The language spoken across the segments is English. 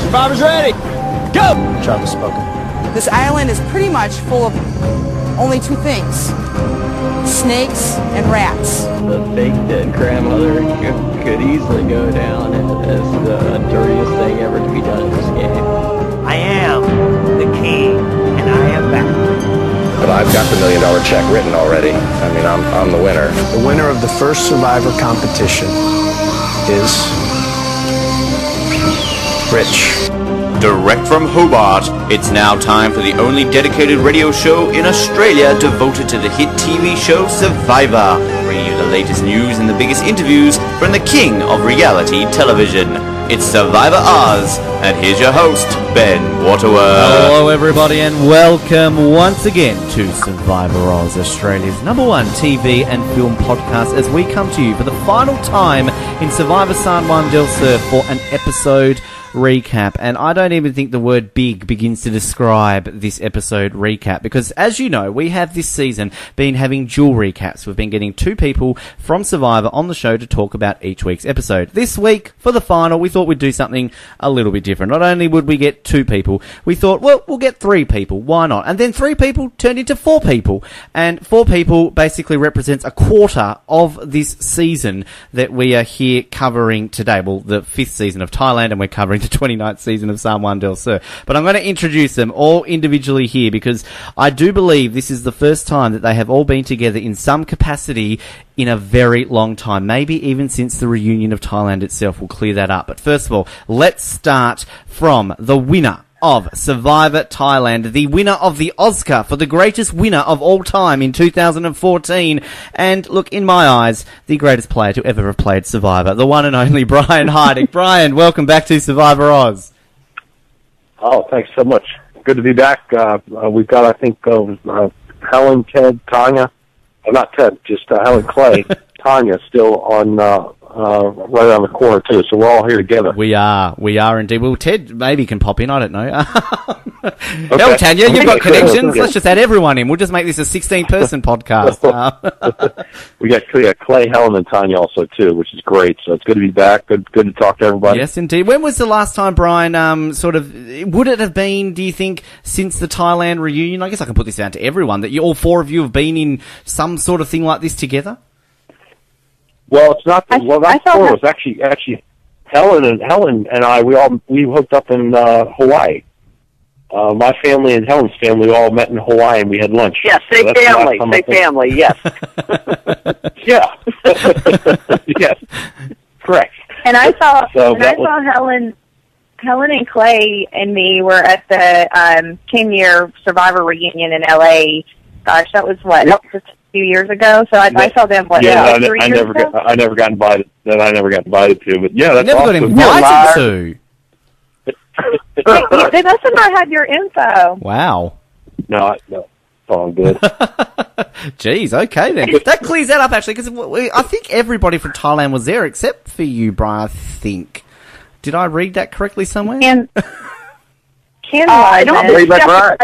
Survivor's ready. Go! Travis spoken. This island is pretty much full of only two things: snakes and rats. The fake dead grandmother could easily go down as the dirtiest thing ever to be done in this game. I am the king, and I am back. But I've got the $1 million check written already. I mean, I'm the winner. The winner of the first Survivor competition is Rich. Direct from Hobart, it's now time for the only dedicated radio show in Australia devoted to the hit TV show Survivor, bringing you the latest news and the biggest interviews from the king of reality television. It's Survivor Oz, and here's your host, Ben Waterworth. Hello everybody, and welcome once again to Survivor Oz, Australia's #1 TV and film podcast, as we come to you for the final time in Survivor San Juan del Sur for an episode recap. And I don't even think the word big begins to describe this episode recap, because as you know, we have this season been having dual recaps. We've been getting two people from Survivor on the show to talk about each week's episode. This week, for the final, we thought we'd do something a little bit different. Not only would we get two people, we thought, well, we'll get three people. Why not? And then three people turned into four people. And four people basically represents a quarter of this season that we are here covering today. Well, the 5th season of Thailand, and we're covering the 29th season of San Juan del Sur. But I'm going to introduce them all individually here, because I do believe this is the first time that they have all been together in some capacity in a very long time. Maybe even since the reunion of Thailand itself. We'll clear that up. But first of all, let's start from the winner of Survivor Thailand, the winner of the Oscar for the greatest winner of all time in 2014, and look, in my eyes, the greatest player to ever have played Survivor, the one and only Brian Heidik. Brian, welcome back to Survivor Oz. Oh, thanks so much. Good to be back. We've got, I think, Helen, Ted, Tanya, not Ted, just Helen, Clay, Tanya still on right around the corner too, so we're all here together. We are indeed. Well, Ted maybe can pop in, I don't know. Okay. Hell, Tanya, you've got connections. Let's just add everyone in. We'll just make this a 16-person podcast. We got Clay, Helen, and Tanya also too, which is great. So it's good to be back. Good to talk to everybody. Yes, indeed. When was the last time, Brian, would it have been, do you think, since the Thailand reunion? I guess I can put this down to everyone, that all four of you have been in some sort of thing like this together? Well, it's not. That four was actually Helen and I. We hooked up in Hawaii. My family and Helen's family all met in Hawaii, and we had lunch. Yes, same family. Yes. Yeah. Yes. Correct. And I saw Helen and Clay and me were at the 10-year Survivor reunion in LA. Gosh, that was what? Yep. Just few years ago, so I saw them. What? Yeah, I never got invited. That I never got invited to. But yeah, that's awesome. You never got invited to. They must have not had your info. Wow. No, it's all good. Jeez, okay then. That clears that up actually, because I think everybody from Thailand was there except for you, Brian. I think. Did I read that correctly somewhere? I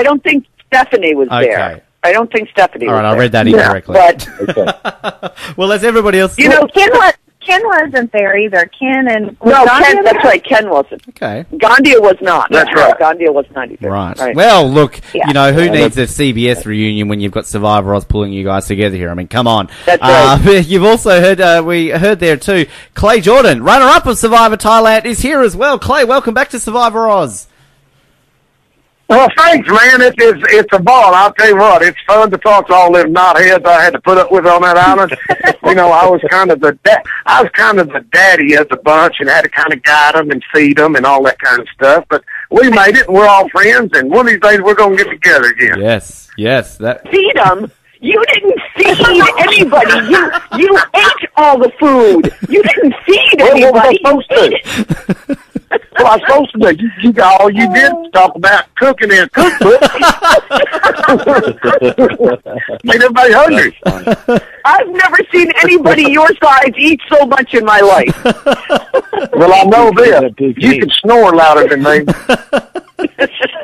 don't think Stephanie was there. I don't think Stephanie was there. All right, I read that incorrectly. Well, as everybody else... Ken wasn't there either. Ken and... No, Ken, that's right, Ken wasn't. Okay. Gandia was not. That's right. Gandia was not either. Right. Well, look, who needs a CBS reunion when you've got Survivor Oz pulling you guys together here? I mean, come on. That's right. You've also heard, we heard there too, Clay Jordan, runner-up of Survivor Thailand, is here as well. Clay, welcome back to Survivor Oz. Well, thanks, man. It's a ball. I'll tell you what. It's fun to talk to all them knotheads I had to put up with on that island. I was kind of the daddy of the bunch and had to kind of guide them and feed them and all that kind of stuff. But we made it, and we're all friends. And one of these days, we're going to get together again. Yes. That feed them. You didn't feed anybody. You ate all the food. You didn't feed anybody. Well, I was supposed to do. All you did was talk about cooking in a cookbook. Made everybody hungry. I've never seen anybody your size eat so much in my life. Well, I know this. You can snore louder than me.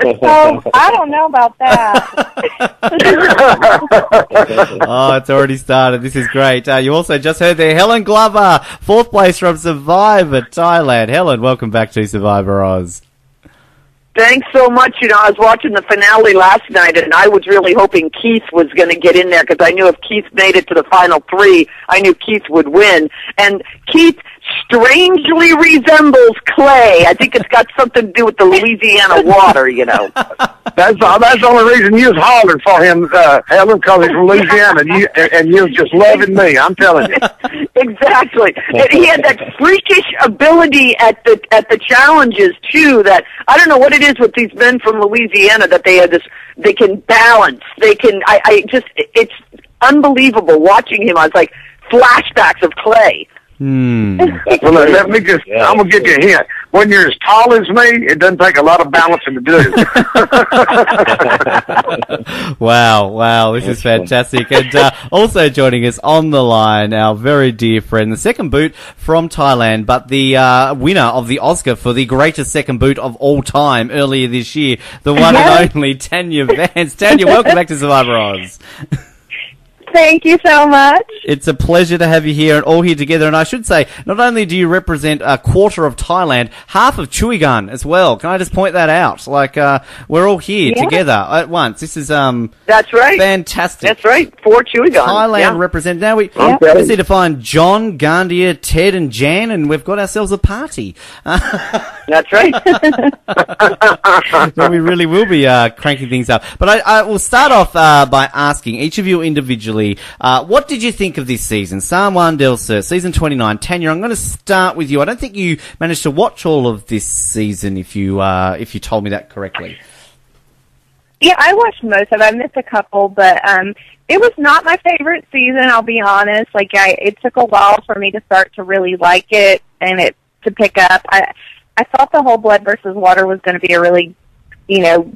Oh, I don't know about that. Oh, it's already started. This is great. You also just heard there Helen Glover, 4th place from Survivor Thailand. Helen, welcome back to Survivor Oz. Thanks so much. You know, I was watching the finale last night, and I was really hoping Keith was going to get in there because I knew if Keith made it to the final 3, I knew Keith would win. And Keith strangely resembles Clay. I think it's got something to do with the Louisiana water, you know. That's the only reason you was hollering for him, Helen, because he's from Louisiana, and you was just loving me. I'm telling you. Exactly. And he had that freakish ability at the challenges too. That I don't know what it is with these men from Louisiana that they have this. They can balance. They can. It's unbelievable watching him. I was like flashbacks of Clay. Well, let me just, I'm going to give you a hint. When you're as tall as me, it doesn't take a lot of balancing to do. Wow, this is fantastic. And also joining us on the line, our very dear friend, the second boot from Thailand, but the winner of the Oscar for the greatest second boot of all time earlier this year, the one and only Tanya Vance. Tanya, welcome back to Survivor Oz. Thank you so much. It's a pleasure to have you here and all here together. And I should say, not only do you represent a quarter of Thailand, half of Chuigan as well. Can I just point that out? Like, we're all here together at once. This is, that's right. Fantastic. That's right. 4 Chuigan. Thailand represented. Now we just need to find John, Gandia, Ted and Jan, and we've got ourselves a party. That's right. So we really will be cranking things up. But I will start off by asking each of you individually, what did you think of this season? San Juan del Sur, season 29. Tanya, I'm going to start with you. I don't think you managed to watch all of this season, if you told me that correctly. Yeah, I watched most of it. I missed a couple, but it was not my favorite season, I'll be honest. Like, it took a while for me to start to really like it and it to pick up. I thought the whole Blood versus Water was going to be a really,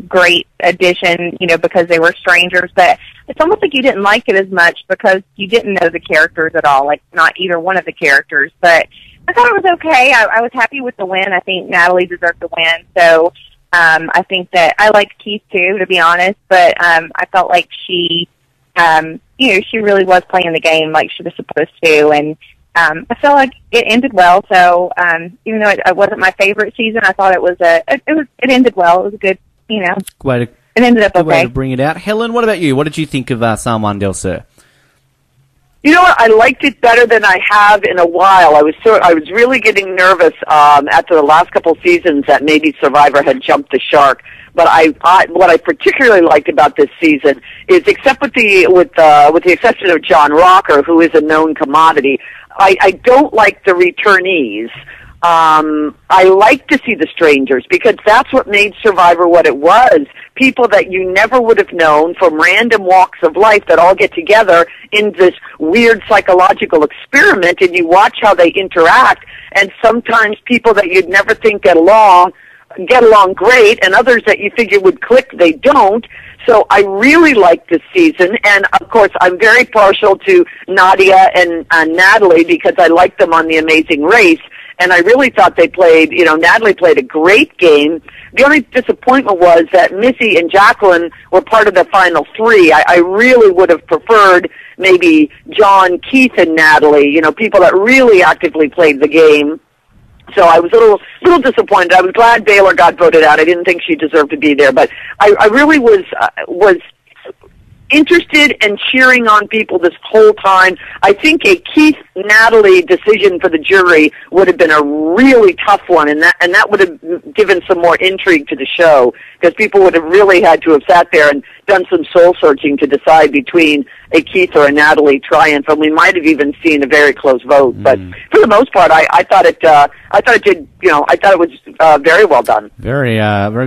great addition, because they were strangers, but it's almost like you didn't like it as much because you didn't know the characters at all, like not either one of the characters, but I thought it was okay. I was happy with the win. I think Natalie deserved the win, so I think that I liked Keith too, to be honest, but I felt like she, she really was playing the game like she was supposed to, and I felt like it ended well. So even though it wasn't my favorite season, I thought it ended well. It was a good, it ended up okay. Good way to bring it out. Helen, what about you? What did you think of San Juan del Sur? You know what? I liked it better than I have in a while. I was really getting nervous after the last couple seasons that maybe Survivor had jumped the shark. But what I particularly liked about this season is, except with the exception of John Rocker, who is a known commodity, I don't like the returnees. I like to see the strangers because that's what made Survivor what it was. People that you never would have known from random walks of life that all get together in this weird psychological experiment, and you watch how they interact, and sometimes people that you'd never think get along great, and others that you figure would click, they don't. So I really like this season, and of course I'm very partial to Nadia and Natalie because I like them on The Amazing Race, and I really thought they played, Natalie played a great game. The only disappointment was that Missy and Jacqueline were part of the final 3. I really would have preferred maybe John, Keith, and Natalie, people that really actively played the game. So I was a little disappointed. I was glad Baylor got voted out. I didn't think she deserved to be there, but I really was interested and cheering on people this whole time. I think a Keith-Natalie decision for the jury would have been a really tough one, and that would have given some more intrigue to the show, because people would have really had to have sat there and done some soul-searching to decide between a Keith or a Natalie triumph, and we might have even seen a very close vote. But for the most part, I thought it did. I thought it was very well done. Very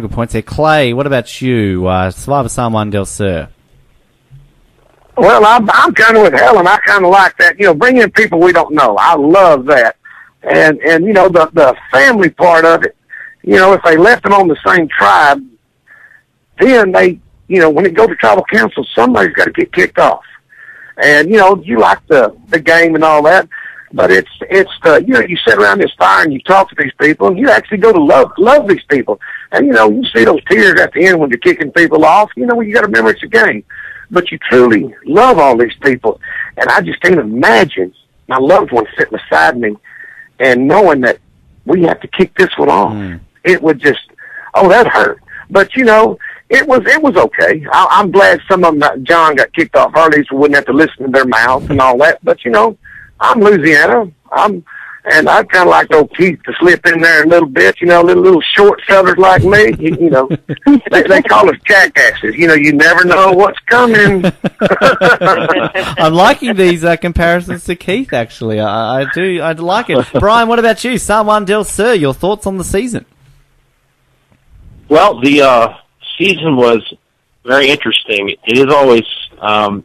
good points there. Clay, what about you? Survivor San Juan del Sur. Well, I'm kind of with Helen. I kind of like that. Bring in people we don't know. I love that. And the family part of it, if they left them on the same tribe, then they, when it goes to tribal council, somebody's got to get kicked off. And, you like the game and all that, but it's the, you sit around this fire and you talk to these people and you actually go to love these people. And, you see those tears at the end when you're kicking people off, you got to remember it's a game. But you truly love all these people. And I just can't imagine my loved one sitting beside me and knowing that we have to kick this one off. It would just, that hurt. But it was okay. I'm glad some of them, John got kicked off early, so wouldn't have to listen to their mouth and all that. But I'm Louisiana. And I'd kind of like old Keith to slip in there a little bit, little short fellas like me, they call us jackasses. You never know what's coming. I'm liking these comparisons to Keith, actually. I do. I like it. Brian, what about you? San Juan del Sur, your thoughts on the season? Well, the season was very interesting. It is always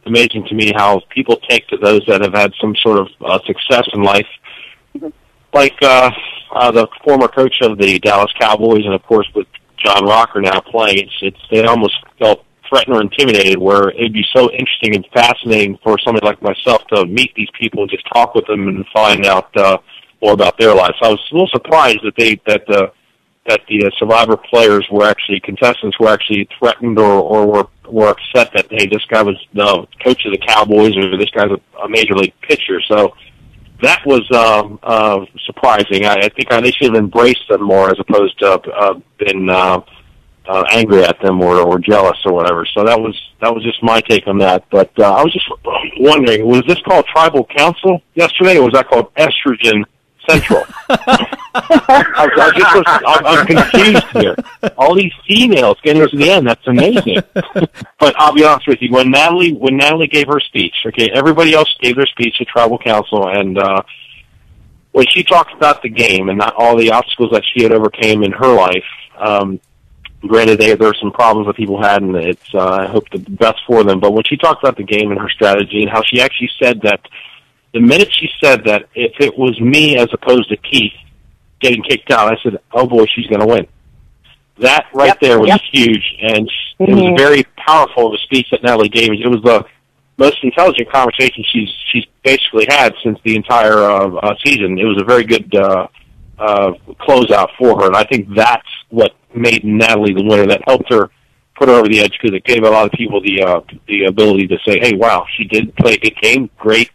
amazing to me how people take to those that have had some sort of success in life. Like the former coach of the Dallas Cowboys, and of course with John Rocker now playing, they almost felt threatened or intimidated. Where it'd be so interesting and fascinating for somebody like myself to meet these people and just talk with them and find out more about their lives. So I was a little surprised that the Survivor players were actually contestants were actually threatened or were upset that hey, this guy was the coach of the Cowboys or this guy's a major league pitcher. So. That was surprising. I think they should have embraced them more as opposed to been angry at them or jealous or whatever. So that was just my take on that. But I was just wondering, was this called Tribal Council yesterday, or was that called Estrogen Central? I'm confused here. All these females getting to the end, that's amazing. But I'll be honest with you, when Natalie gave her speech, okay, everybody else gave their speech at Tribal Council, and when she talked about the game and not all the obstacles that she had overcame in her life, granted there were some problems that people had, and I hope the best for them, but when she talked about the game and her strategy and how she actually said that the minute she said that if it was me as opposed to Keith getting kicked out, I said, oh boy, she's going to win. That right there was huge, and it was very powerful of a speech that Natalie gave. It was the most intelligent conversation she's basically had since the entire season. It was a very good closeout for her, and I think that's what made Natalie the winner. That helped her put her over the edge because it gave a lot of people the ability to say, hey, wow, she did play a good game, great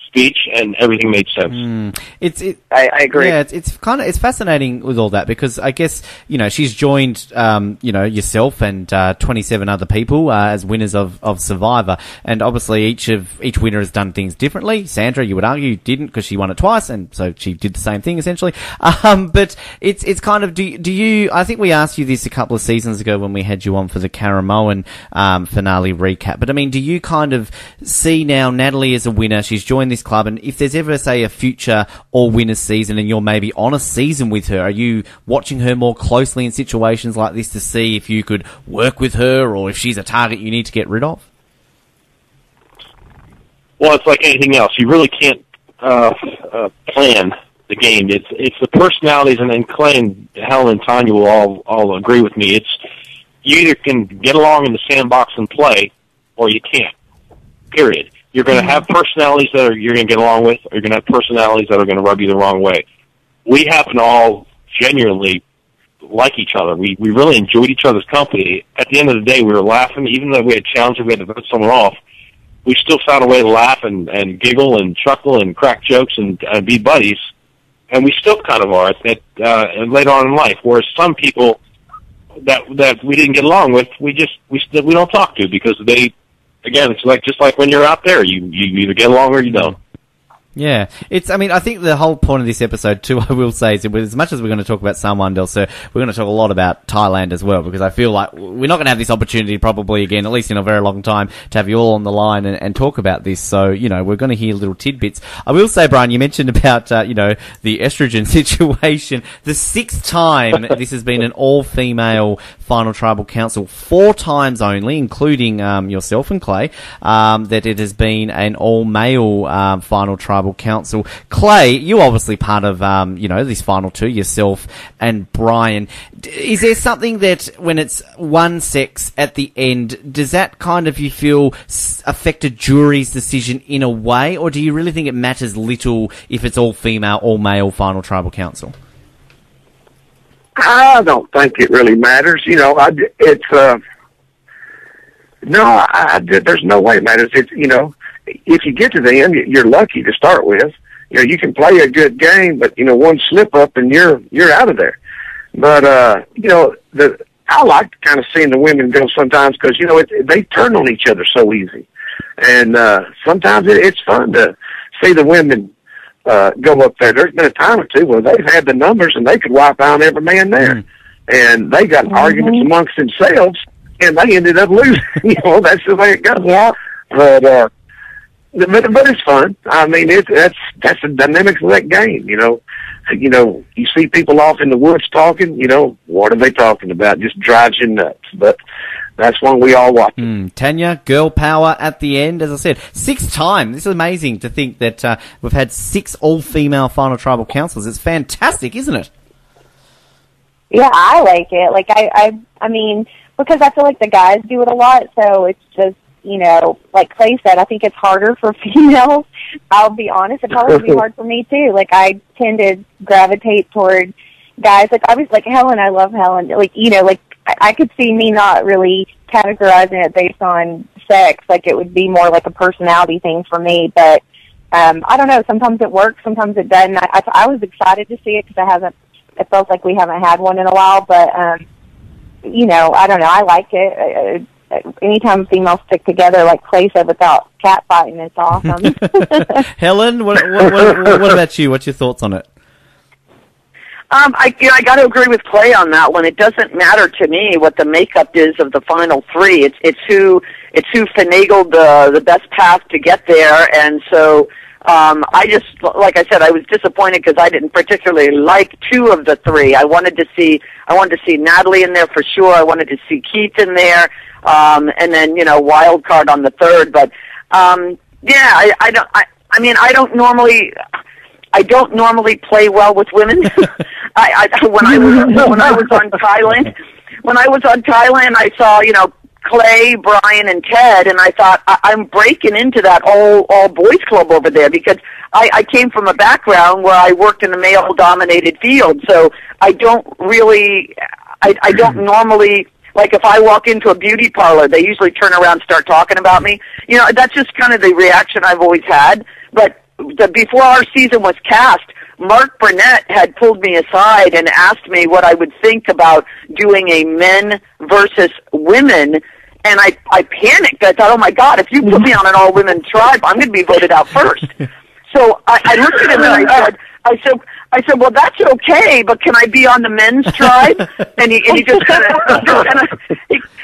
speech, and everything made sense. I agree. Yeah, it's fascinating with all that because I guess she's joined yourself and 27 other people as winners of Survivor, and obviously each winner has done things differently. Sandra, you would argue, didn't because she won it twice, and so she did the same thing essentially. But it's kind of do you? I think we asked you this a couple of seasons ago when we had you on for the Caramoan finale recap. But I mean, do you kind of see now Natalie as a winner? She's joined this club, and if there's ever, say, a future all-winners season and you're maybe on a season with her, are you watching her more closely in situations like this to see if you could work with her or if she's a target you need to get rid of? Well, it's like anything else. You really can't plan the game. It's the personalities, and then Clay and Helen and Tanya will all agree with me. It's you either can get along in the sandbox and play, or you can't, period. You're going to have personalities that you're going to get along with, or you're going to have personalities that are going to rub you the wrong way. We happen to all genuinely like each other. We really enjoyed each other's company. At the end of the day, we were laughing. Even though we had challenges, we had to vote someone off, we still found a way to laugh and giggle and chuckle and crack jokes and be buddies. And we still kind of are later on in life. Whereas some people that we didn't get along with, we don't talk to because they. Again, it's just like when you're out there, you either get along or you don't. Yeah, I think the whole point of this episode too, I will say, is as much as we're going to talk about San Juan del Sur, we're going to talk a lot about Thailand as well, because I feel like we're not going to have this opportunity probably again, at least in a very long time, to have you all on the line and talk about this. So, we're going to hear little tidbits. I will say, Brian, you mentioned about, the estrogen situation. The 6th time this has been an all-female final tribal council, 4 times only, including yourself and Clay, that it has been an all-male final tribal council. Clay, you obviously part of this final 2, yourself and Brian. Is there something that when it's one sex at the end, does that kind of, you feel, affect a jury's decision in a way, or do you really think it matters little if it's all female, all male final tribal council? I don't think it really matters. There's no way it matters. If you get to the end, you're lucky to start with. You can play a good game, but one slip up and you're out of there. But I like kind of seeing the women go sometimes because, you know, they turn on each other so easy. And sometimes it's fun to see the women go up there. There's been a time or two where they've had the numbers and they could wipe out every man there. And they got arguments amongst themselves, and they ended up losing. You know, that's the way it goes. Yeah. But it's fun. I mean, that's the dynamics of that game. You know, you see people off in the woods talking. You know, what are they talking about? Just drives you nuts. But that's one we all watch. Tanya, girl power at the end. As I said, 6th time. This is amazing to think that we've had 6 all-female final tribal councils. It's fantastic, isn't it? Yeah, I like it. Like, I mean, because I feel like the guys do it a lot, so it's just, you know, like Clay said, I think it's harder for females. I'll be honest, it probably would be hard for me too. Like, I tend to gravitate toward guys. Like, obviously, like Helen, I love Helen. Like, you know, like, I could see me not really categorizing it based on sex. Like, it would be more like a personality thing for me. But I don't know. Sometimes it works, sometimes it doesn't. I was excited to see it because it feels like we haven't had one in a while. But, you know, I don't know. I like it. Anytime females stick together, like Clay said, without catfighting, it's awesome. Helen, what about you? What's your thoughts on it? I got to agree with Clay on that one. It doesn't matter to me what the makeup is of the final 3. It's who finagled the best path to get there, and so I just, like I said, I was disappointed because I didn't particularly like 2 of the 3. I wanted to see Natalie in there for sure. I wanted to see Keith in there, and then, you know, wild card on the 3rd. But yeah, I don't normally play well with women. When I was on Thailand, I saw, you know, Clay, Brian, and Ted, and I thought, I'm breaking into that all boys club over there because I came from a background where I worked in a male-dominated field, so I don't normally, like if I walk into a beauty parlor, they usually turn around and start talking about me. You know, that's just kind of the reaction I've always had. But before our season was cast, Mark Burnett had pulled me aside and asked me what I would think about doing a men versus women, and I panicked. I thought, oh my God, if you put me on an all-women tribe, I'm going to be voted out first. So I looked at him and I said, well, that's okay, but can I be on the men's tribe? And he just kind of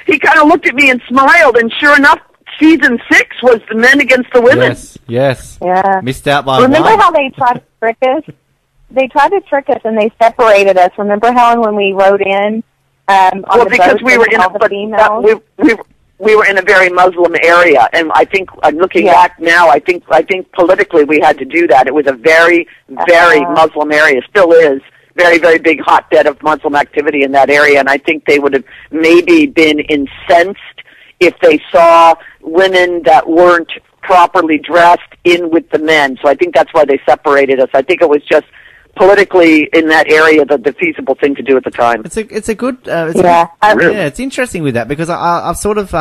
he kind of looked at me and smiled, and sure enough, season 6 was the men against the women. Yes. Yeah. Missed out by Remember one. how they tried to trick us? They tried to trick us and they separated us. Remember, Helen, when we rode in? Because we were we were in a very Muslim area, and I think looking back now, I think politically we had to do that. It was a very, very Muslim area, still is. Very, very big hotbed of Muslim activity in that area, and I think they would have maybe been incensed if they saw women that weren't properly dressed in with the men. So I think that's why they separated us. I think it was just politically in that area the feasible thing to do at the time. It's a good it's interesting with that because I sort of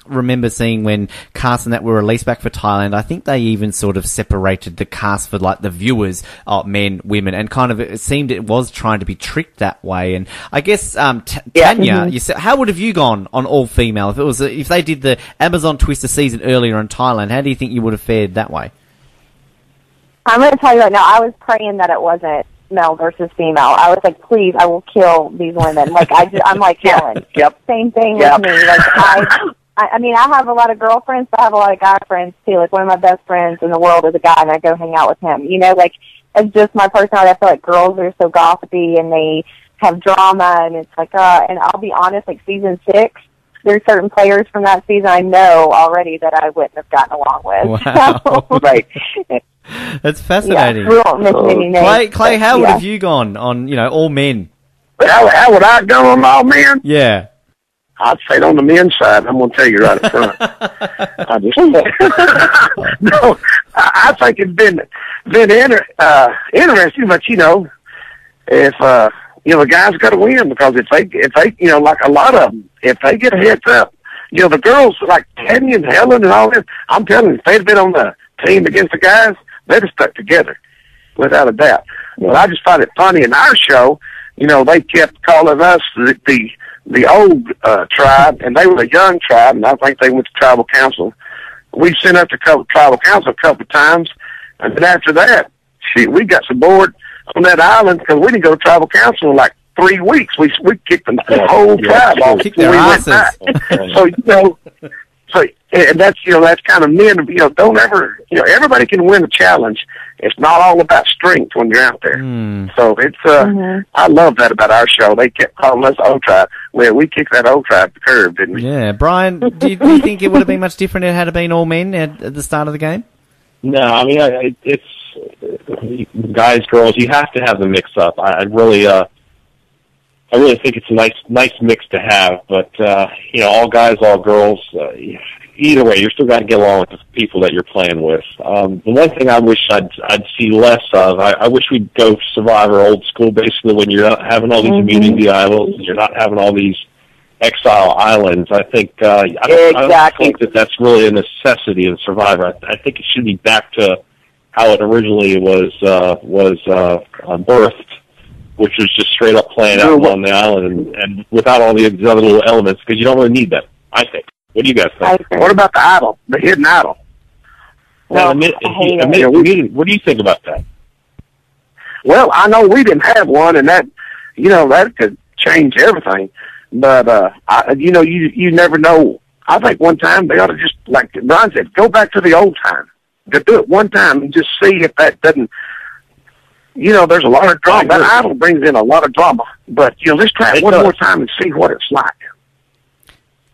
remember seeing when casts and that were released back for Thailand, I think they even sort of separated the cast for like the viewers, men, women, and kind of it seemed it was trying to be tricked that way. And I guess Tanya, you said, how would have you gone on all female if they did the Amazon Twister season earlier in Thailand? How do you think you would have fared that way? I'm going to tell you right now, I was praying that it wasn't male versus female. I was like, please, I will kill these women. Like, I'm like Helen. Same thing with me. Like, I mean, I have a lot of girlfriends, but I have a lot of guy friends, too. Like, one of my best friends in the world is a guy, and I go hang out with him. You know, like, it's just my personality. I feel like girls are so gossipy, and they have drama, and it's like, and I'll be honest, like, season 6, there's certain players from that season I know already that I wouldn't have gotten along with. Wow. So, right. That's fascinating. Yeah, we won't mention any names. Clay, how would have you gone on, all men? How would I go on all men? Yeah. I'd say on the men's side. I'm going to tell you right up front. I think it's been interesting, but if the guys got to win because if they like a lot of them, if they get a heads up, the girls like Tanya and Helen and all this, I'm telling you, if they'd been on the team against the guys, they'd have stuck together, without a doubt. But I just find it funny in our show, they kept calling us the the old tribe, and they were a young tribe, and I think they went to tribal council. We sent up to tribal council a couple of times, and then after that, we got so bored on that island because we didn't go to tribal council in like 3 weeks. We kicked the whole tribe off before we went back. So and that's that's kind of men. Don't ever. Everybody can win a challenge. It's not all about strength when you're out there. So it's. I love that about our show. They kept calling us old tribe. Well, we kicked that old tribe to the curb, didn't we? Yeah, Brian. Do you think it would have been much different if it had been all men at the start of the game? No, I mean it's guys, girls. You have to have the mix up. I really think it's a nice mix to have, but all guys, all girls, either way, you're still got to get along with the people that you're playing with. The one thing I wish I'd see less of, I wish we'd go Survivor old school, basically, when you're not having all these immunity idols, and you're not having all these exile islands. I think I don't think that's really a necessity in Survivor. I think it should be back to how it originally was birthed, which was just straight up playing out on the island and without all the other little elements, because you don't really need that, I think. What do you guys think? What about the idol, the hidden idol? What do you think about that? Well, I know we didn't have one, and that could change everything. But you never know. I think one time they ought to just, like Brian said, go back to the old time. To do it one time and just see if that doesn't. There's a lot of drama. That idol brings in a lot of drama. But let's try it one more time and see what it's like.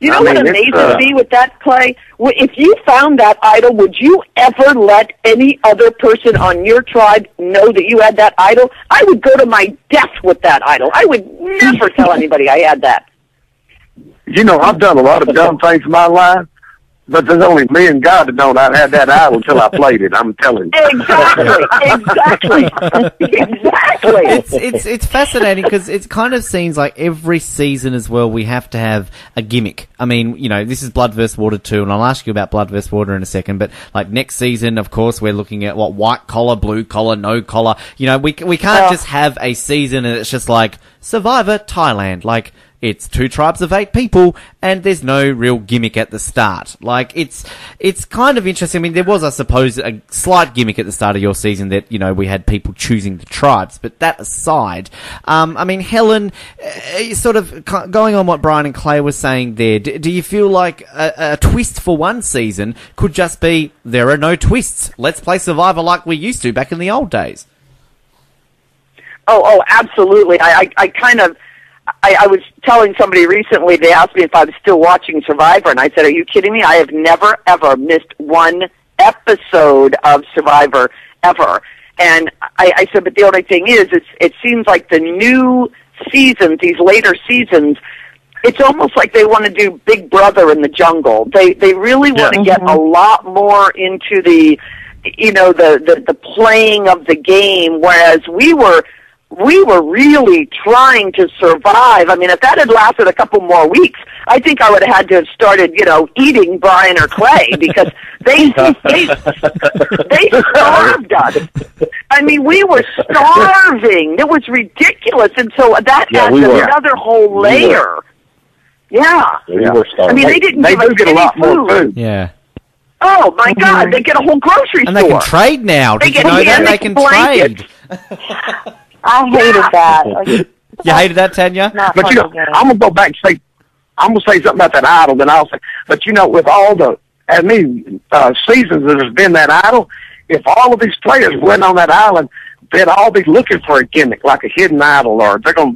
You know what amazes me with that, Clay? If you found that idol, would you ever let any other person on your tribe know that you had that idol? I would go to my death with that idol. I would never tell anybody I had that. I've done a lot of dumb things in my life, but there's only me and God that know I had that idol until I played it. I'm telling you. Exactly. It's fascinating because it kind of seems like every season as well we have to have a gimmick. I mean, this is Blood vs. Water 2, and I'll ask you about Blood vs. Water in a second, but like next season, of course, we're looking at white collar, blue collar, no collar. We can't just have a season and it's just like Survivor Thailand, like it's 2 tribes of 8 people, and there's no real gimmick at the start. Like, it's kind of interesting. I mean, there was, I suppose, a slight gimmick at the start of your season that, we had people choosing the tribes. But that aside, I mean, Helen, sort of going on what Brian and Clay were saying there, do you feel like a twist for one season could just be, there are no twists. Let's play Survivor like we used to back in the old days? Oh, absolutely. I was telling somebody recently, they asked me if I was still watching Survivor, and I said, are you kidding me? I have never, ever missed one episode of Survivor, ever. And I said, but the only thing is, it seems like the new seasons, these later seasons, it's almost like they want to do Big Brother in the jungle. They really want to get a lot more into the playing of the game, whereas we were really trying to survive. I mean, if that had lasted a couple more weeks, I think I would have had to have started, eating Brian or Clay, because they starved us. I mean, we were starving. It was ridiculous, and so that adds another whole layer. Yeah. We were starving. I mean, they didn't give us any food. Yeah. Oh my God! They get a whole grocery store. And they can trade now. Did you know that? They can trade. I hated that. You hated that, Tanya? But I'm gonna go back and say, I'm gonna say something about that idol. Then I'll say, but with all the seasons that has been that idol, if all of these players went on that island, they'd all be looking for a gimmick, like a hidden idol, or they're gonna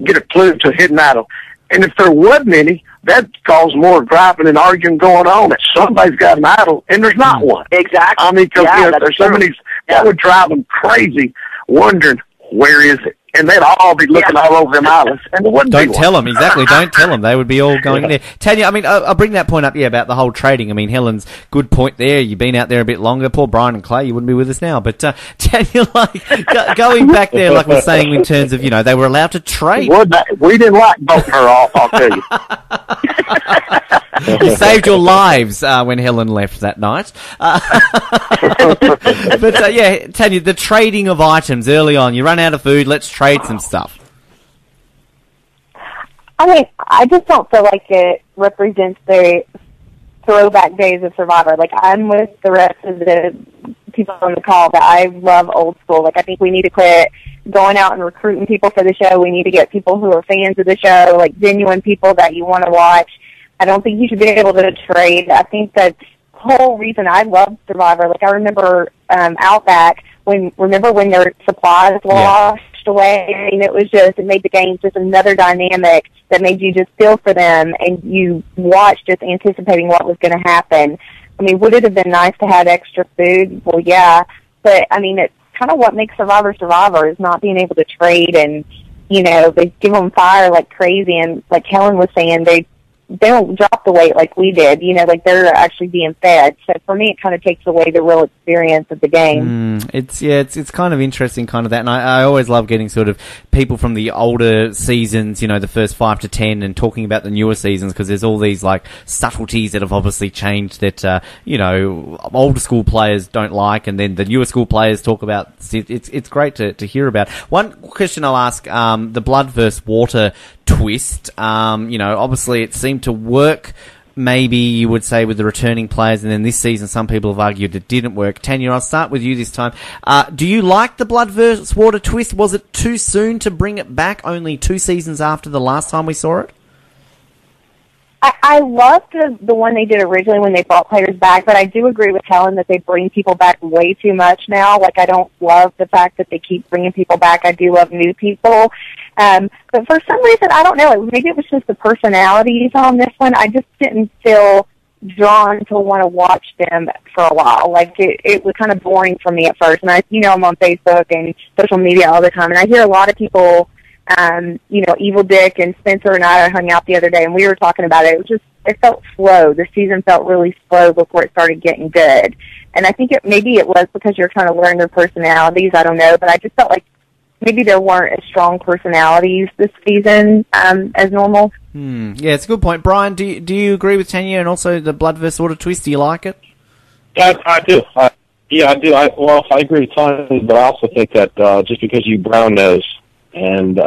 get a clue to a hidden idol. And if there wasn't any, that'd cause more griping and arguing going on. That somebody's got an idol and there's not one. Exactly. I mean, because there's so many that would drive them crazy, wondering, where is it? And they'd all be looking all over them islands, and there wouldn't be one. Don't tell them, exactly. Don't tell them. They would be all going there. Tanya, I mean, I'll bring that point up, about the whole trading. I mean, Helen's good point there. You've been out there a bit longer. Poor Brian and Clay, you wouldn't be with us now. But, Tanya, going back there, like we're saying in terms of, they were allowed to trade. We didn't like voting her off, I'll tell you. You saved your lives when Helen left that night. But, Tanya, the trading of items early on. You run out of food, let's trade some stuff. I mean, I just don't feel like it represents the throwback days of Survivor. Like, I'm with the rest of the people on the call that I love old school. Like, I think we need to quit going out and recruiting people for the show. We need to get people who are fans of the show, like genuine people that you want to watch. I don't think you should be able to trade. I think that whole reason I love Survivor, like I remember Outback, remember when their supplies washed away? I mean, it made the game just another dynamic that made you just feel for them, and you watched just anticipating what was going to happen. I mean, would it have been nice to have extra food? Well, yeah, but I mean, it's kind of what makes Survivor is not being able to trade, and you know, they give them fire like crazy, and like Helen was saying, they don't drop the weight like we did, you know, like they're actually being fed. So for me, it kind of takes away the real experience of the game. It's kind of interesting, kind of that, and I always love getting sort of people from the older seasons, you know, the first 5 to 10, and talking about the newer seasons, because there's all these like subtleties that have obviously changed that you know, older school players don't like, and then the newer school players talk about. It's great to hear about. One question I'll ask: the blood versus water twist. You know, obviously it seemed to work, maybe you would say, with the returning players, and then this season some people have argued it didn't work. Tanya, I'll start with you this time. Do you like the blood versus water twist? Was it too soon to bring it back, only 2 seasons after the last time we saw it? I loved the one they did originally when they brought players back, but I do agree with Helen that they bring people back way too much now. Like, I don't love the fact that they keep bringing people back. I do love new people. But for some reason, I don't know, maybe it was just the personalities on this one. I just didn't feel drawn to want to watch them for a while. Like, it was kind of boring for me at first. And I'm on Facebook and social media all the time, and I hear a lot of people, Evil Dick and Spencer and I hung out the other day, and we were talking about it. It felt slow. The season felt really slow before it started getting good. And I think maybe it was because you're trying to learn their personalities. I don't know, but I just felt like maybe there weren't as strong personalities this season as normal. Yeah, it's a good point. Brian, do you agree with Tanya, and also the blood versus water twist? Do you like it? I do. I do. I agree with Tanya, but I also think that just because you brown nose and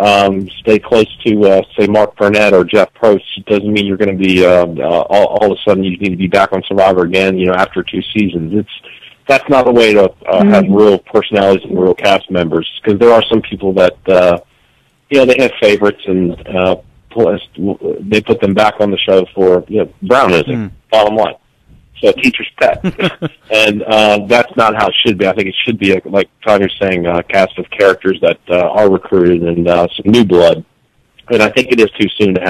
stay close to, say, Mark Burnett or Jeff Probst, doesn't mean you're going to be all of a sudden you need to be back on Survivor again. After 2 seasons, that's not a way to have real personalities and real cast members, because there are some people that they have favorites, and they put them back on the show for brown nosing. Bottom line. So teacher's pet. And that's not how it should be. I think it should be, like Tanya's saying, a cast of characters that are recruited and some new blood. And I think it is too soon to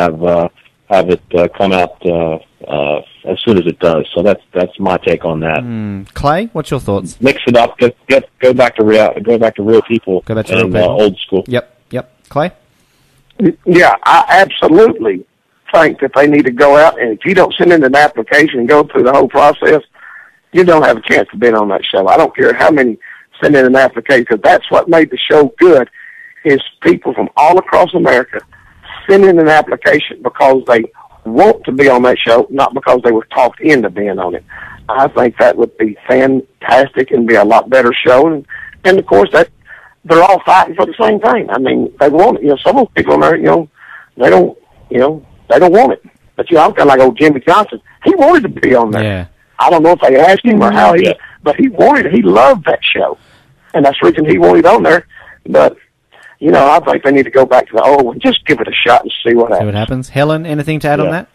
have it come out as soon as it does. So that's my take on that. Clay, what's your thoughts? Mix it up. Go back to real people. Go back to real people. Old school. Yep. Clay? Yeah, I absolutely think that they need to go out, and if you don't send in an application and go through the whole process, you don't have a chance to be on that show. I don't care how many send in an application, because that's what made the show good, is people from all across America send in an application because they want to be on that show, not because they were talked into being on it. I think that would be fantastic and be a lot better show, and of course that they're all fighting for the same thing. I mean, they want it. Some of those people in there, they don't want it. But I'm kind of like old Jimmy Johnson. He wanted to be on there. Yeah. I don't know if they asked him or how but he wanted it. He loved that show. And that's the reason he wanted on there. But, I think they need to go back to the old and just give it a shot and see what happens. Helen, anything to add on that?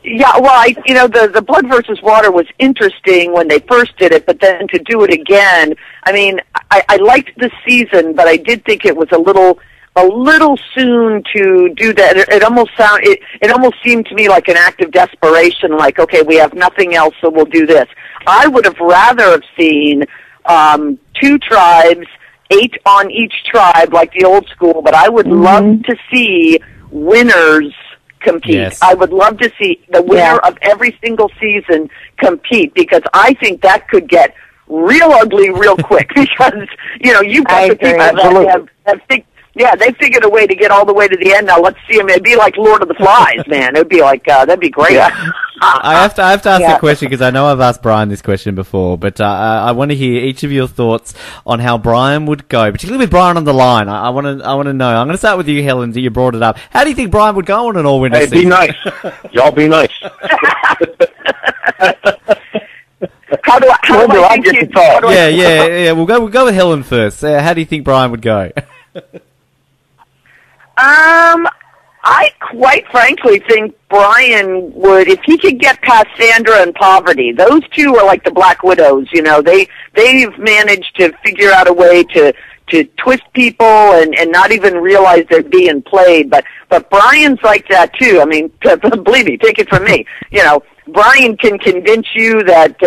Yeah, well, the blood versus water was interesting when they first did it, but then to do it again, I mean, I liked the season, but I did think it was a little soon to do that. It almost seemed to me like an act of desperation, like, okay, we have nothing else, so we'll do this. I would have rather have seen 2 tribes, 8 on each tribe, like the old school, but I would love to see winners compete. Yes. I would love to see the winner of every single season compete, because I think that could get real ugly real quick, because, you've got the people that have they figured a way to get all the way to the end. Now let's see them. It'd be like Lord of the Flies, man. It'd be like that'd be great. I have to ask the question because I know I've asked Brian this question before, but I want to hear each of your thoughts on how Brian would go, particularly with Brian on the line. I want to know. I'm going to start with you, Helen. You brought it up. How do you think Brian would go on an all-winner season? Be nice. Y'all be nice. How do I get to talk? Yeah. We'll go with Helen first. How do you think Brian would go? I quite frankly think Brian would, if he could get past Sandra and Poverty. Those two are like the Black Widows, you know. They've managed to figure out a way to twist people and not even realize they're being played. But Brian's like that too. I mean, believe me, take it from me. You know, Brian can convince you that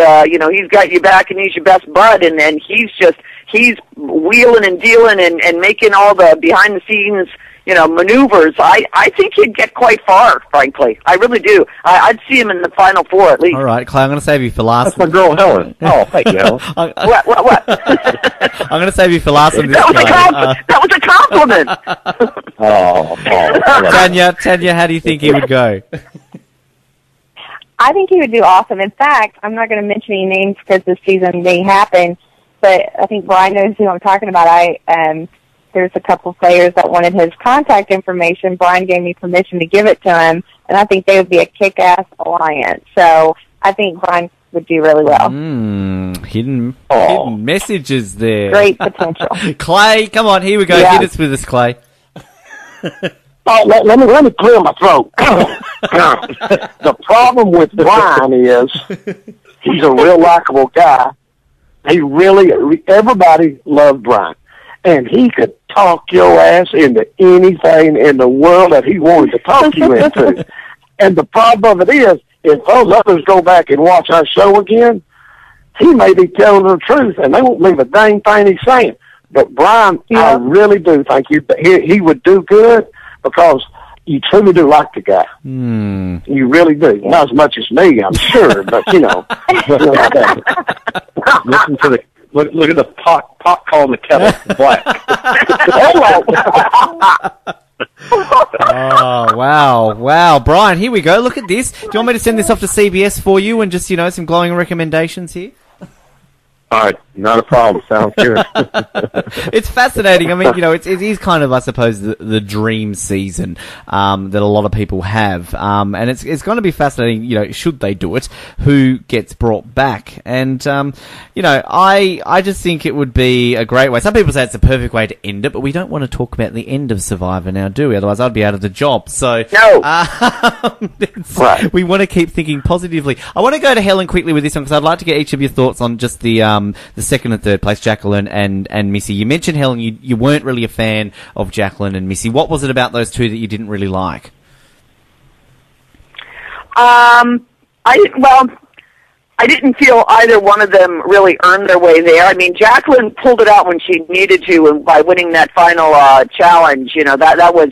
he's got you back and he's your best bud, and he's wheeling and dealing and making all the behind the scenes maneuvers. I think he'd get quite far, frankly. I really do. I'd see him in the Final Four at least. All right, Clay, I'm going to save you for last. That's my girl, Helen. Oh, thank you, Helen. What? I'm going to save you for last on this. That was a compliment. Tanya, how do you think he would go? I think he would do awesome. In fact, I'm not going to mention any names because the season may happen, but I think Brian knows who I'm talking about. There's a couple players that wanted his contact information. Brian gave me permission to give it to him, and I think they would be a kick-ass alliance. So I think Brian would do really well. Hidden messages there. Great potential. Clay, come on, here we go. Yeah. Hit us with this, Clay. Let me clear my throat. The problem with Brian is he's a real likable guy. Everybody loved Brian. And he could talk your ass into anything in the world that he wanted to talk you into. And the problem of it is, if those others go back and watch our show again, he may be telling the truth, and they won't believe a dang thing he's saying. But Brian, I really do think he would do good because you truly do like the guy. You really do. Not as much as me, I'm sure, but Listen to the look at the pot calling the kettle black. Oh, wow. Brian, here we go. Look at this. Do you want me to send this off to CBS for you and just, some glowing recommendations here? All right, not a problem. Sounds good. It's fascinating. I mean, it is kind of, I suppose, the dream season that a lot of people have, and it's going to be fascinating. Should they do it? Who gets brought back? And I just think it would be a great way. Some people say it's a perfect way to end it, but we don't want to talk about the end of Survivor now, do we? Otherwise, I'd be out of the job. So no, right. We want to keep thinking positively. I want to go to Helen quickly with this one because I'd like to get each of your thoughts on just the second and third place, Jacqueline and Missy. You mentioned, Helen, you weren't really a fan of Jacqueline and Missy. What was it about those two that you didn't really like? I didn't feel either one of them really earned their way there. I mean, Jacqueline pulled it out when she needed to, and by winning that final challenge, that was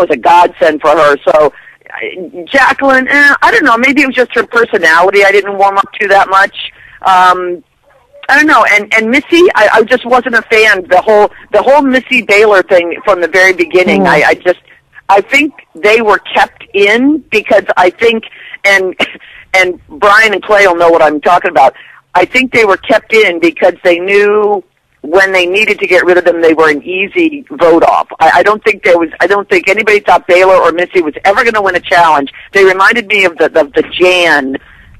a godsend for her. So Jacqueline, I don't know, maybe it was just her personality I didn't warm up to that much. I don't know, and Missy, I just wasn't a fan. The whole Missy Baylor thing from the very beginning. I think they were kept in because I think, and Brian and Clay will know what I'm talking about. I think they were kept in because they knew when they needed to get rid of them, they were an easy vote off. I don't think anybody thought Baylor or Missy was ever going to win a challenge. They reminded me of the Jan.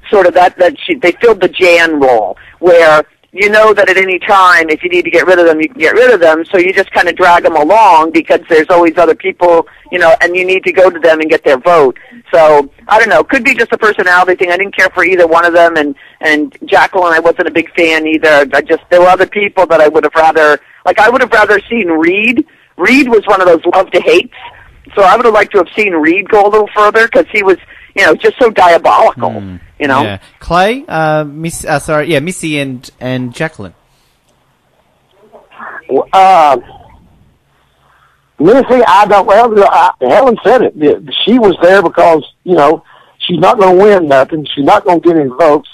Sort of they filled the Jan role where that at any time if you need to get rid of them, you can get rid of them. So you just kind of drag them along because there's always other people, and you need to go to them and get their vote. So I don't know. Could be just a personality thing. I didn't care for either one of them, and Jacqueline, I wasn't a big fan either. There were other people that I would have rather seen Reed. Reed was one of those love to hates. So I would have liked to have seen Reed go a little further because he was, just so diabolical. Yeah. Clay, Missy and Jacqueline. Missy, Helen said it. She was there because, she's not going to win nothing. She's not going to get any votes.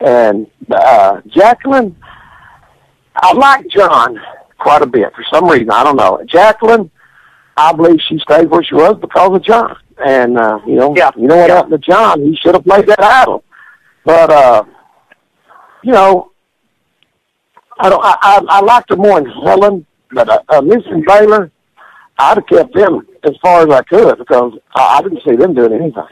And Jacqueline, I like John quite a bit for some reason. I don't know. Jacqueline, I believe she stayed where she was because of John. And, you know what happened to John? He should have played that idol. But, you know, I liked her more than Helen, but Missy and Baylor, I'd have kept them as far as I could because I didn't see them doing anything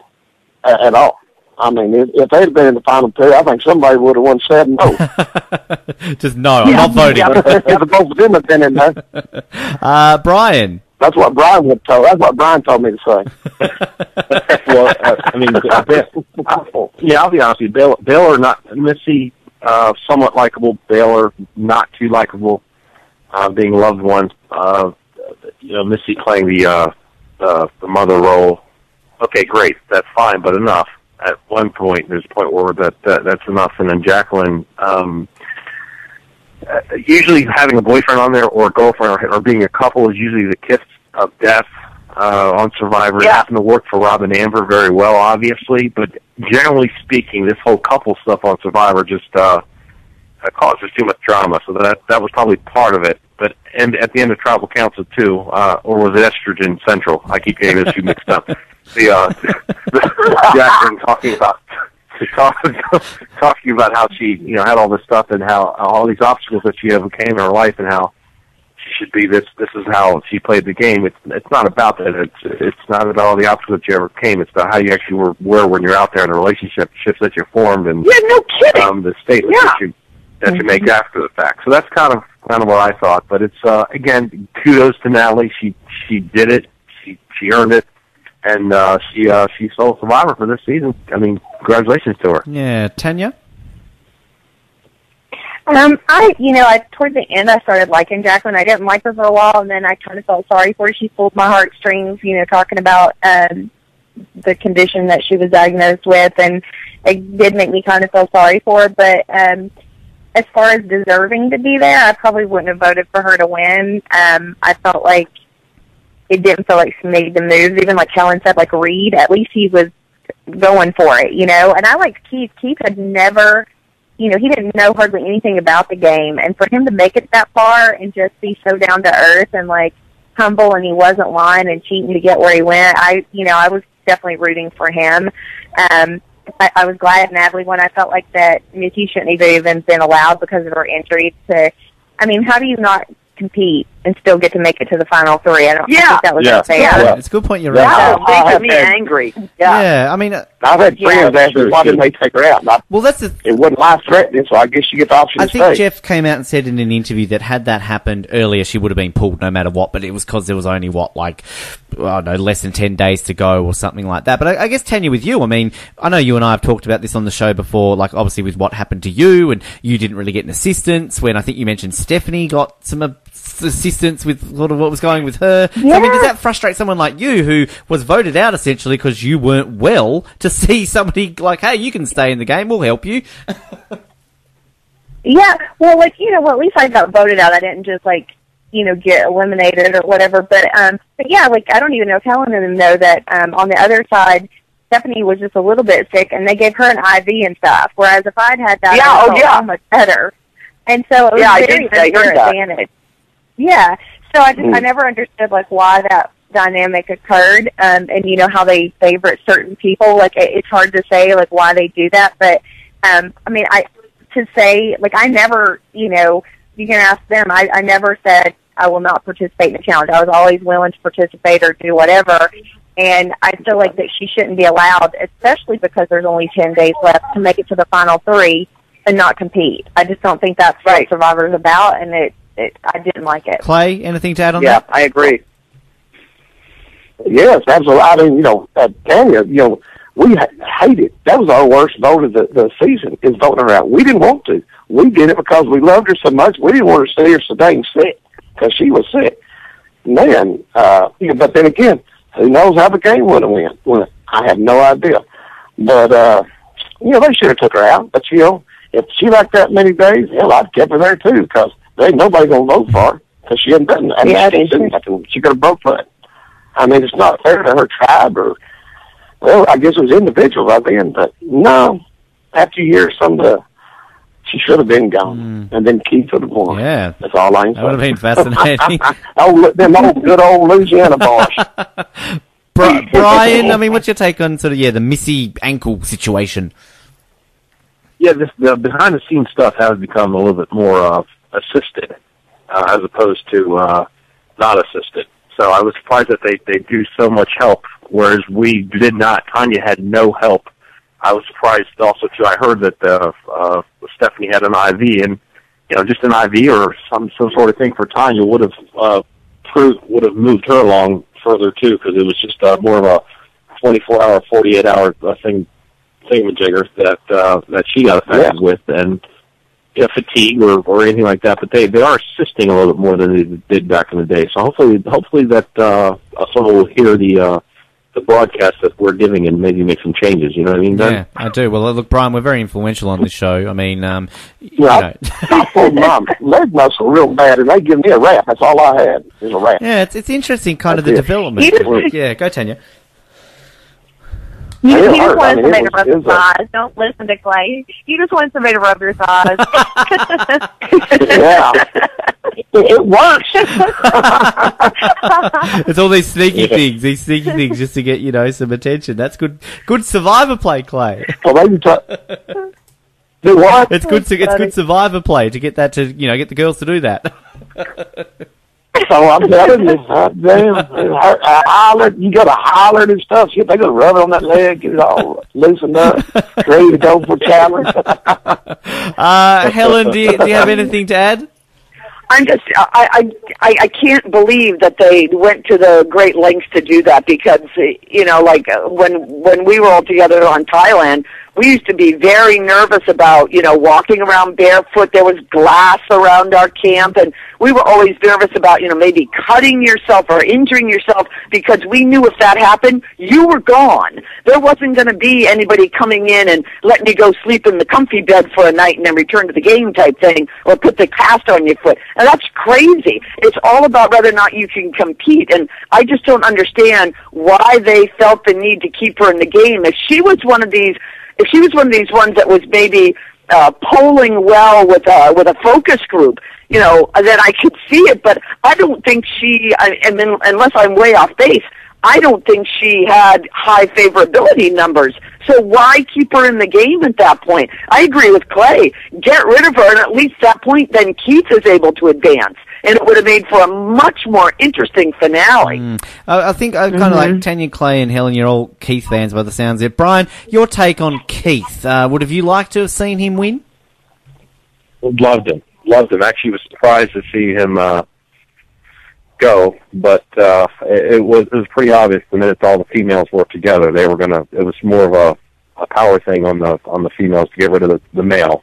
at all. I mean, if they had been in the final two, I think somebody would have won 7-0. Just no, I'm not voting. The both of them have been in there. Brian. That's what Brian would tell. That's what Brian told me to say. Well, I mean, I'll be honest with you. Baylor not Missy, somewhat likable. Baylor not too likable. Being loved one. Missy playing the mother role. Okay, great. That's fine, but enough. At one point, there's a point where that's enough. And then Jacqueline, usually having a boyfriend on there or a girlfriend or being a couple is usually the kiss of death on Survivor. It happened to work for Rob and Amber very well, obviously, but generally speaking, this whole couple stuff on Survivor just causes too much drama. So that was probably part of it. But and at the end of Tribal Council too, or was it Estrogen Central? I keep getting those two mixed up. The Jacqueline talking about how she had all this stuff and how all these obstacles that she overcame in her life and how she should be this is how she played the game. It's not about that. It's not about all the obstacles that you overcame. It's about how you actually were when you're out there in the relationships that you formed and no kidding. The statements that you make after the fact. So that's kind of what I thought. But it's again, kudos to Natalie. She did it. She earned it. And she stole Survivor for this season. I mean, congratulations to her. Yeah, Tanya? I toward the end I started liking Jacqueline. I didn't like her for a while, and then I kind of felt sorry for her. She pulled my heartstrings, talking about the condition that she was diagnosed with, and it did make me kind of feel sorry for her. But as far as deserving to be there, I probably wouldn't have voted for her to win. I felt like it didn't feel like she made the moves. Even like Helen said, like Reed, at least he was going for it, And I liked Keith. Keith had never, he didn't know hardly anything about the game. And for him to make it that far and just be so down to earth and like humble, and he wasn't lying and cheating to get where he went, I was definitely rooting for him. I was glad Natalie won. I felt like that Nikki shouldn't have even been allowed because of her injury how do you not compete and still get to make it to the final three? I don't think that was fair. Yeah, it's a good point. You're right. That made me angry. Yeah, I mean, I've had friends ask me why didn't they take her out. It wasn't life-threatening, so I guess you get the option to stay. I think Jeff came out and said in an interview that had that happened earlier, she would have been pulled no matter what, but it was because there was only, less than 10 days to go or something like that. But I guess, Tanya, with you, I mean, I know you and I have talked about this on the show before, like obviously with what happened to you, and you didn't really get an assistance when I think you mentioned Stephanie got some assistance with sort of what was going with her. Yeah. So, I mean, does that frustrate someone like you who was voted out essentially because you weren't well to see somebody like, hey, you can stay in the game, we'll help you? Yeah, well, at least I got voted out. I didn't just get eliminated or whatever. But yeah, I don't even know if Helen and them know that on the other side, Stephanie was just a little bit sick, and they gave her an IV and stuff. Whereas if I'd had that, I felt so much better. And so it was very unfair advantage. Yeah, so I never understood why that dynamic occurred, and how they favorite certain people. It's hard to say why they do that, but I never, you can ask them. I never said I will not participate in the challenge. I was always willing to participate or do whatever, and I feel like that she shouldn't be allowed, especially because there's only 10 days left to make it to the final three and not compete. I just don't think that's what Survivor's about, and I didn't like it. Clay, anything to add on that? Yeah, I agree. Yes, absolutely. I mean, Tanya, we hated. That was our worst vote of the season, is voting her out. We didn't want to. We did it because we loved her so much. We didn't want to see her so dang sick because she was sick. Man, but then again, who knows how the game would have went? I have no idea. But, they should have took her out. But, if she liked that many days, hell, I'd kept her there too because there ain't nobody going to vote for her because she hadn't done nothing. She didn't do nothing. She could have broke foot. I mean, it's not fair to her tribe well, I guess it was individual by then, but no. After you hear she should have been gone, and then Keith would have won. Yeah. That's all I can say. That would have been fascinating. Them good old Louisiana boys. Brian, I mean, what's your take on sort of the Missy ankle situation? Yeah, the behind-the-scenes stuff has become a little bit more assisted as opposed to not assisted. So I was surprised that they do so much help, whereas we did not. Tanya had no help. I was surprised also, too. I heard that Stephanie had an IV, and just an IV or some sort of thing for Tanya would have moved her along further, too, because it was just more of a 24-hour, 48-hour thingamajigger that she got affected with, and fatigue or anything like that. But they are assisting a little bit more than they did back in the day. So hopefully that someone will hear the broadcast that we're giving and maybe make some changes. You know what I mean, Ben? Yeah, I do. Well, look, Brian, we're very influential on this show. I mean, I told Mom leg muscle real bad, and they give me a wrap. That's all I had is a wrap. Yeah, it's interesting, kind of the development. Yeah, go Tanya. You just wanted somebody to rub your thighs. Don't listen to Clay. You just wanted somebody to rub your thighs. Yeah. It works. It's all these sneaky things just to get, some attention. That's good survivor play, Clay. Well, maybe do what? It's good survivor play to get that to, get the girls to do that. So I'm telling you, you got to holler and stuff. They got to rub it on that leg, get it all loosened up, ready to go for challenge. Helen, do you have anything to add? I'm just, I can't believe that they went to the great lengths to do that because, when we were all together on Thailand, we used to be very nervous about, walking around barefoot. There was glass around our camp, and we were always nervous about, maybe cutting yourself or injuring yourself because we knew if that happened, you were gone. There wasn't going to be anybody coming in and letting you go sleep in the comfy bed for a night and then return to the game type thing or put the cast on your foot. And that's crazy. It's all about whether or not you can compete, and I just don't understand why they felt the need to keep her in the game. If she was one of these ones that was maybe polling well with a focus group, then I could see it. But I don't think unless I'm way off base, I don't think she had high favorability numbers. So why keep her in the game at that point? I agree with Clay. Get rid of her, and at least at that point, then Keith is able to advance. And it would have made for a much more interesting finale. I think kind of like Tanya, Clay, and Helen, you're all Keith fans by the sounds of it. Brian, your take on Keith. Would have you liked to have seen him win? Loved him. Actually, was surprised to see him go, but it was pretty obvious the minute all the females were together, they were gonna. It was more of a power thing on the females to get rid of the male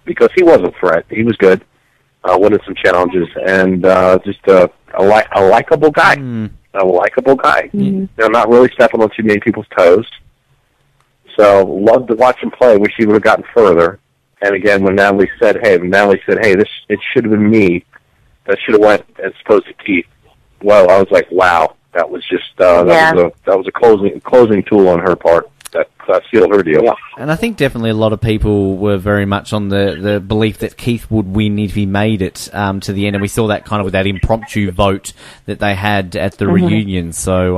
because he was a threat. He was good. Winning some challenges, and just a likable guy. A likable guy. Not really stepping on too many people's toes. So, loved to watch him play. Wish he would have gotten further. And again, when Natalie said, hey, it should have been me that should have went as opposed to Keith. Well, I was like, wow, that was just that was a closing tool on her part. That sealed her deal. Yeah. And I think definitely a lot of people were very much on the belief that Keith would win if he made it to the end, and we saw that kind of with that impromptu vote that they had at the reunion. So,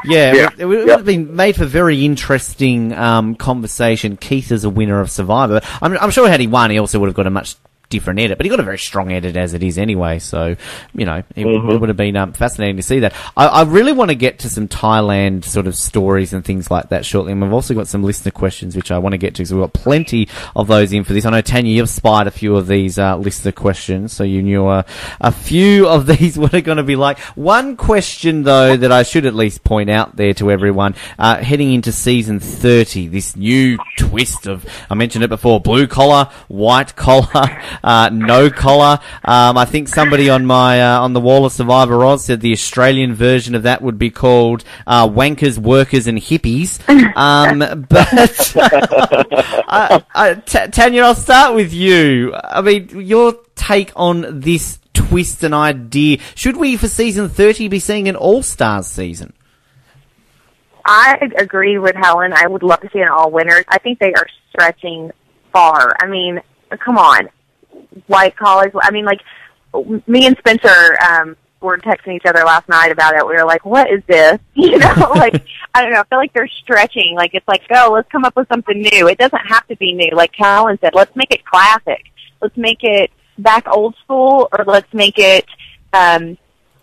it would have been made for very interesting conversation. Keith is a winner of Survivor. I'm sure had he won, he also would have got a much different edit, but he got a very strong edit as it is anyway, so it would have been fascinating to see that. I really want to get to some Thailand sort of stories and things like that shortly, and we've also got some listener questions which I want to get to because we've got plenty of those in for this. I know, Tanya, you've spied a few of these listener questions, so you knew a few of these were going to be like. One question, though, that I should at least point out there to everyone, heading into season 30, this new twist of, I mentioned it before, blue collar, white collar, no collar. I think somebody on my on the wall of Survivor Oz said the Australian version of that would be called wankers, workers, and hippies. But Tanya, I'll start with you. I mean, your take on this twist and idea. Should we, for season 30, be seeing an all-stars season? I agree with Helen. I would love to see an all-winners. I think they are stretching far. I mean, come on. White collars. I mean, like, me and Spencer were texting each other last night about it. We were like, what is this? You know, like, I don't know. I feel like they're stretching. Like, it's like, oh, let's come up with something new. It doesn't have to be new. Like Helen said, let's make it classic. Let's make it back old school, or let's make it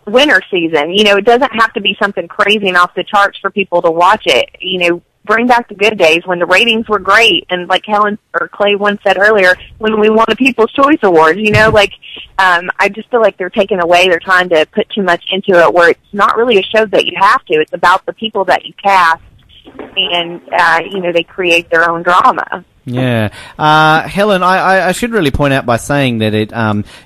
winter season. You know, it doesn't have to be something crazy and off the charts for people to watch it. You know, bring back the good days when the ratings were great, and like Helen or Clay once said earlier, when we won the People's Choice Awards, you know, like, I just feel like they're taking away, they're trying to put too much into it, where it's not really a show that you have to. It's about the people that you cast, and, you know, they create their own drama. Yeah. Helen, I should really point out by saying that it,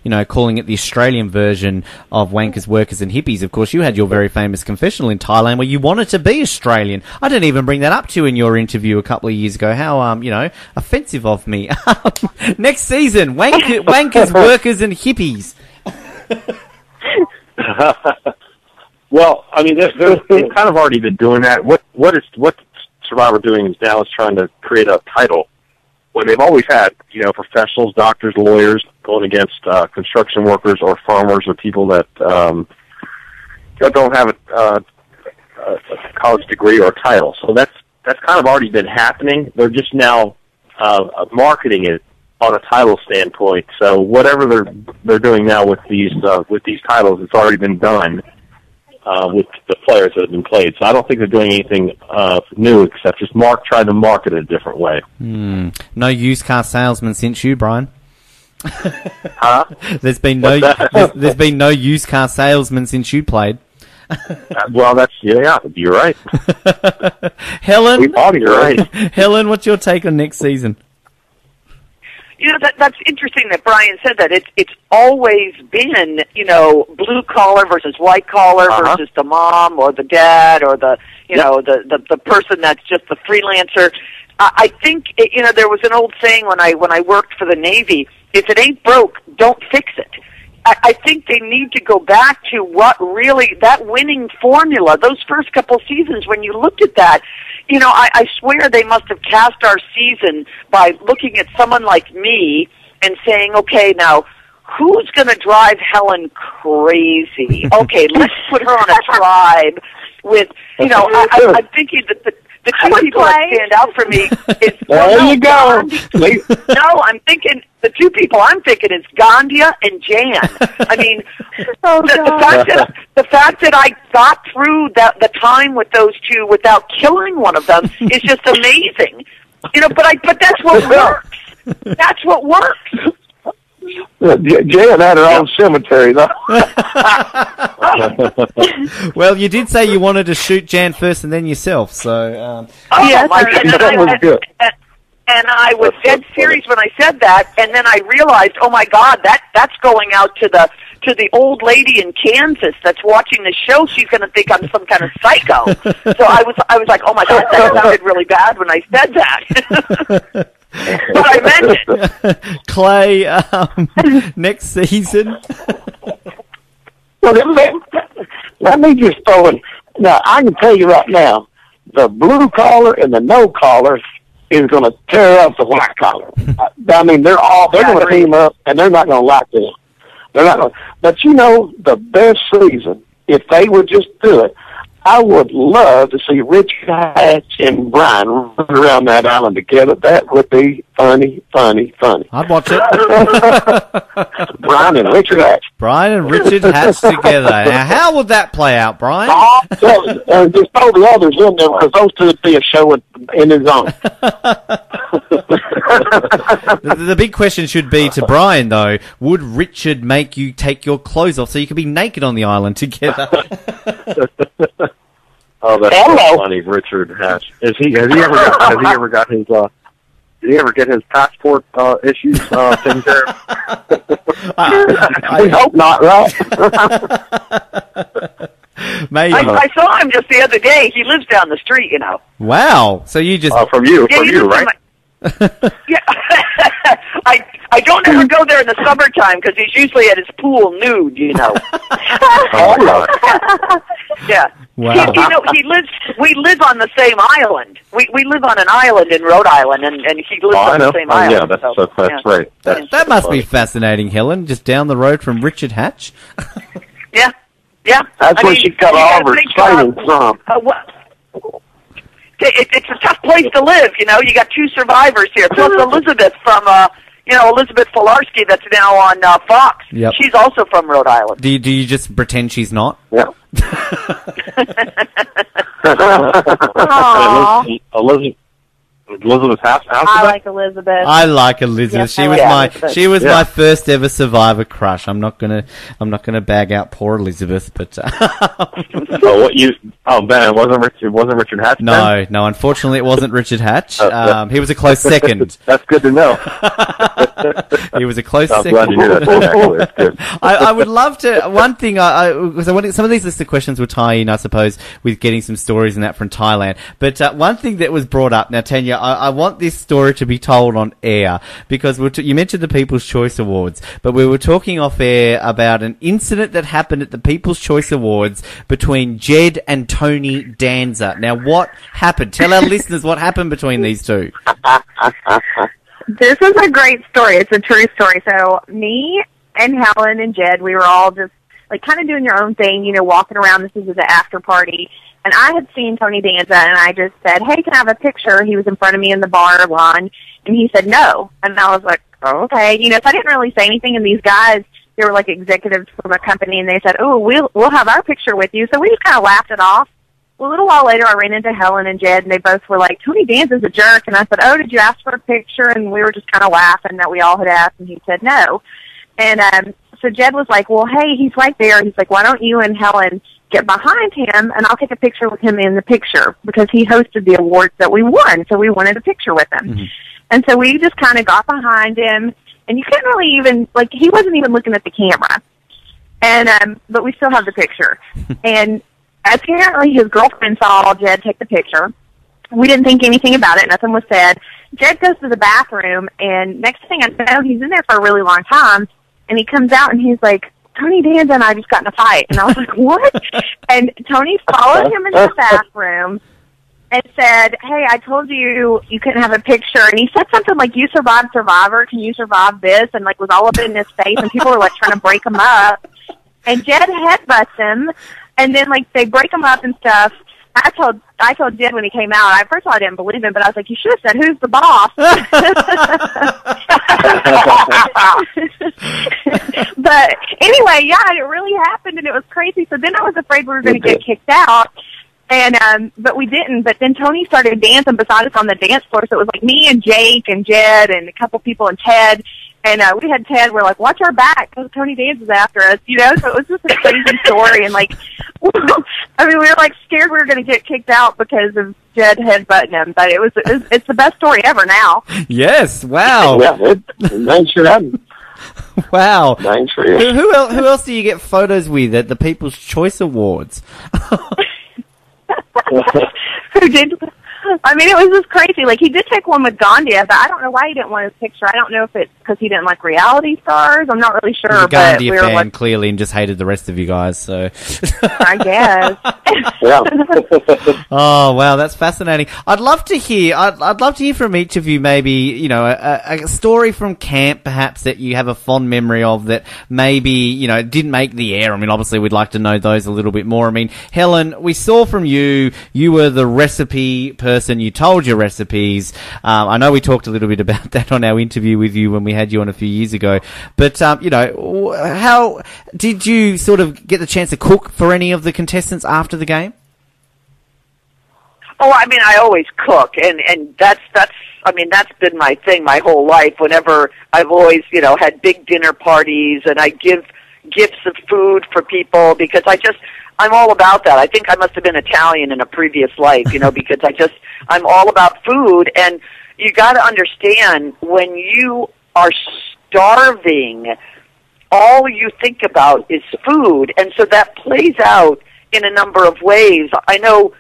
you know, calling it the Australian version of Wankers, Workers and Hippies, of course, you had your very famous confessional in Thailand where you wanted to be Australian. I didn't even bring that up to you in your interview a couple of years ago. How, you know, offensive of me. Next season, Wankers, Workers and Hippies. Well, I mean, they've kind of already been doing that. What Survivor doing is now is trying to create a title. When they've always had, you know, professionals, doctors, lawyers going against construction workers or farmers or people that don't have a college degree or a title. So that's kind of already been happening. They're just now marketing it on a title standpoint. So whatever they're doing now with these titles, it's already been done with the players that have been played. So I don't think they're doing anything new except just trying to market it a different way. No used car salesman since you, Brian. Huh? There's been no used car salesman since you played. Well, you're right. Helen, you're right. Helen, what's your take on next season? You know, that's interesting that Brian said that. It's always been, you know, blue collar versus white collar versus the mom or the dad or the, you know, the person that's just the freelancer. I think, you know, there was an old saying when I worked for the Navy, if it ain't broke, don't fix it. I think they need to go back to what really, that winning formula, those first couple seasons, when you looked at that, you know, I swear they must have cast our season by looking at someone like me and saying, okay, now, who's going to drive Helen crazy? Okay, let's put her on a tribe with, you know, I'm thinking that the two people that stand out for me is... There you go. No, I'm thinking... The two people I'm thinking is Gandia and Jan. I mean, the fact that I got through the time with those two without killing one of them is just amazing. You know, but that's what works. That's what works. Jan had her own cemetery, though. Well, you did say you wanted to shoot Jan first and then yourself, so... yes, my goodness, that was good. And I was dead serious when I said that, and then I realized, oh my God, that's going out to the old lady in Kansas that's watching the show. She's going to think I'm some kind of psycho. So I was like, oh my God, that sounded really bad when I said that. But I meant it. Clay, next season. Well, let me just throw in. Now, I can tell you right now, the blue collar and the no collar is going to tear up the white collar. I mean, they're going to team up, and they're not going to like them. They're not going. But you know, the best season, if they would just do it, I would love to see Richard Hatch and Brian run around that island together. That would be funny, funny, funny. I'd watch it. Brian and Richard Hatch. Brian and Richard Hatch together. Now, how would that play out, Brian? Just throw the others in there, because those two would be a show in his own. The big question should be to Brian, though, would Richard make you take your clothes off so you could be naked on the island together? Oh, that's so funny, Richard Hatch. Has he ever got his did he ever get his passport issues taken care of? We hope not, right? Maybe. I saw him just the other day. He lives down the street, you know. Wow. So you just from you, right? Yeah. I don't ever go there in the summertime because he's usually at his pool nude, you know. Yeah. Wow. He lives. We live on the same island. We live on an island in Rhode Island, and he lives on the same island. Yeah, that's right. That must be fascinating, Helen. Just down the road from Richard Hatch. Yeah. Yeah. That's where she got all of her excitement from. It's a tough place to live, you know. You got two survivors here. Plus Elizabeth from, Elizabeth Filarski that's now on Fox. Yep. She's also from Rhode Island. Do you just pretend she's not? Yeah. Elizabeth House. I like Elizabeth. I like Elizabeth. Yes, she was my first ever Survivor crush. I'm not gonna bag out poor Elizabeth, but Ben, it wasn't Richard Hatch. No, unfortunately it wasn't Richard Hatch. He was a close second. That's good to know. He was a close I'm second. glad to hear that. Actually, that's good. I would love to. One thing, some of these list of questions will tie in, I suppose, with getting some stories and that from Thailand. But one thing that was brought up, now Tanya, I want this story to be told on air because you mentioned the People's Choice Awards, but we were talking off air about an incident that happened at the People's Choice Awards between Jed and Tony Danza. Now, what happened? Tell our listeners what happened between these two. This is a great story. It's a true story. So me and Helen and Jed, we were all just like kind of doing your own thing, walking around. This is at the after party. And I had seen Tony Danza, and I just said, hey, can I have a picture? He was in front of me in the bar line, and he said no. And I was like, oh, okay. So I didn't really say anything, and these guys, they were like executives from a company, and they said, oh, we'll have our picture with you. So we just kind of laughed it off. Well, a little while later, I ran into Helen and Jed, and they both were like, Tony Danza's a jerk. And I said, oh, did you ask for a picture? And we were just kind of laughing that we all had asked, and he said no. And so Jed was like, well, hey, he's right there. He's like, why don't you and Helen get behind him, and I'll take a picture with him in the picture, because he hosted the awards that we won, so we wanted a picture with him. Mm-hmm. And so we just kind of got behind him, and you couldn't really even, he wasn't even looking at the camera. And, but we still have the picture. And apparently his girlfriend saw Jed take the picture. We didn't think anything about it. Nothing was said. Jed goes to the bathroom, and next thing I know, he's in there for a really long time, and he comes out, and he's like, Tony Danza and I just got in a fight. And I was like, what? And Tony followed him into the bathroom and said, hey, I told you couldn't have a picture. And he said something like, you survived Survivor. Can you survive this? And, was all up in his face. And people were, trying to break him up. And Jed headbutts him. And then, they break him up and stuff. I told Jed when he came out, first of all, I didn't believe him, but I was like, you should have said, who's the boss? But anyway, yeah, it really happened, and it was crazy. So then I was afraid we were going to get kicked out, and but we didn't. But then Tony started dancing beside us on the dance floor, so it was me and Jake and Jed and a couple people and Ted. And we had Ted, we're like, watch our back, because Tony Danza's after us, So it was just a crazy story. And, we were, scared we were going to get kicked out because of Jed headbutting him. But it's the best story ever now. Yes, wow. Yeah, nice for him. Wow. Nice for you. Who else do you get photos with at the People's Choice Awards? Who did? It was just crazy. He did take one with Gandhi, but I don't know why he didn't want his picture. I don't know if it's because he didn't like reality stars. I'm not really sure. He's a Gandhi fan, clearly, and just hated the rest of you guys, so. I guess. Yeah. Oh, wow, that's fascinating. I'd love to hear from each of you maybe, a story from camp, perhaps, that you have a fond memory of that maybe, didn't make the air. Obviously, we'd like to know those a little bit more. Helen, we saw from you were the recipe person. You told your recipes. I know we talked a little bit about that on our interview with you when we had you on a few years ago. But, how did you sort of get the chance to cook for any of the contestants after the game? Oh, I always cook, and that's been my thing my whole life. Whenever I've always, had big dinner parties, and I give gifts of food for people because I'm all about that. I think I must have been Italian in a previous life, because I'm all about food. And you got to understand, when you are starving, all you think about is food. And so that plays out in a number of ways. I know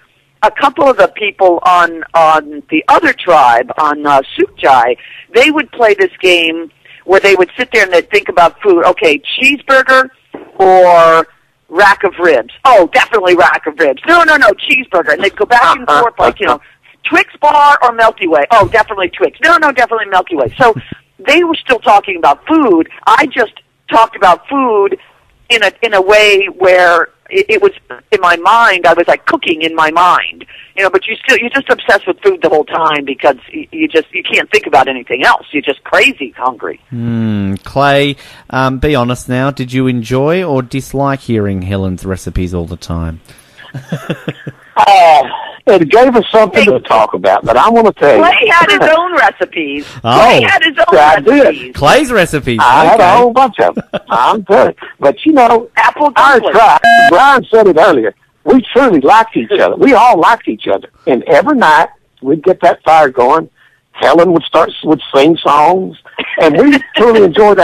a couple of the people on the other tribe, on Sukjai, they would play this game where they would sit there and they'd think about food. Okay, cheeseburger or rack of ribs. Oh, definitely rack of ribs. No, cheeseburger. And they'd go back and forth Twix bar or Milky Way. Oh, definitely Twix. No, definitely Milky Way. So they were still talking about food. I just talked about food in a way where, it was in my mind. I was like cooking in my mind, but you're just obsessed with food the whole time because you can't think about anything else. You're just crazy hungry. Clay, be honest now. Did you enjoy or dislike hearing Helen's recipes all the time? It gave us something to talk about, but I want to tell you. Clay had his own recipes. Clay had his own recipes. Did. Clay's recipes. I had a whole bunch of them. I'm telling you. But, apple dumplings. Brian said it earlier. We truly liked each other. We all liked each other. And every night, we'd get that fire going. Helen would sing songs. And we truly enjoyed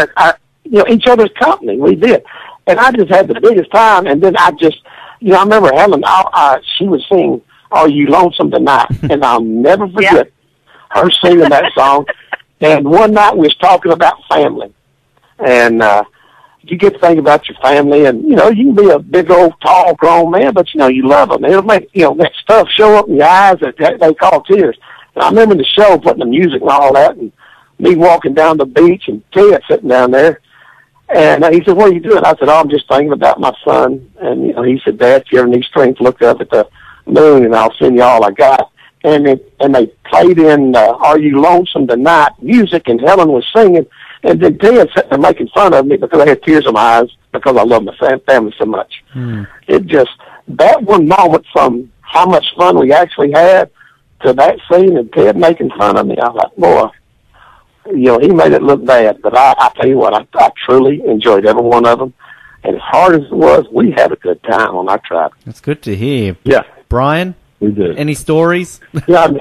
each other's company. We did. And I just had the biggest time. And then I remember Helen, she would sing, "Are You Lonesome Tonight?" And I'll never forget her singing that song. And one night we was talking about family. And you get to think about your family, and, you can be a big old, tall, grown man, but, you love them. It'll make, that stuff show up in your eyes that they call tears. And I remember the show, putting the music and all that, and me walking down the beach, and Ted sitting down there. And he said, "What are you doing?" I said, "Oh, I'm just thinking about my son." And, he said, "Dad, if you ever need strength, look up at the moon, and I'll send you all I got." And they played in "Are You Lonesome Tonight" music, and Helen was singing. And then Ted sitting there making fun of me because I had tears in my eyes because I love my family so much. It just, that one moment from how much fun we actually had to that scene and Ted making fun of me, I was like, boy, he made it look bad. But I tell you what, I truly enjoyed every one of them. And as hard as it was, we had a good time when I tried. That's good to hear. Yeah. Brian? We did. Any stories? Yeah,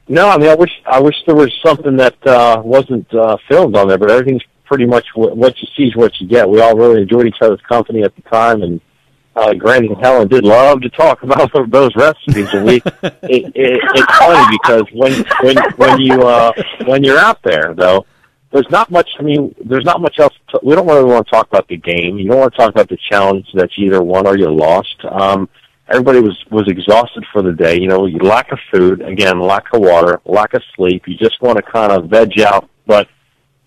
I wish there was something that wasn't filmed on there, but everything's pretty much what you see is what you get. We all really enjoyed each other's company at the time, and Granny and Helen did love to talk about those recipes. And it's funny because when you're out there, though, there's not much. I mean, there's not much else. We don't really want to talk about the game. You don't want to talk about the challenge that you either won or you lost. Everybody was exhausted for the day. You lack of food, again, lack of water, lack of sleep. You just want to kind of veg out, but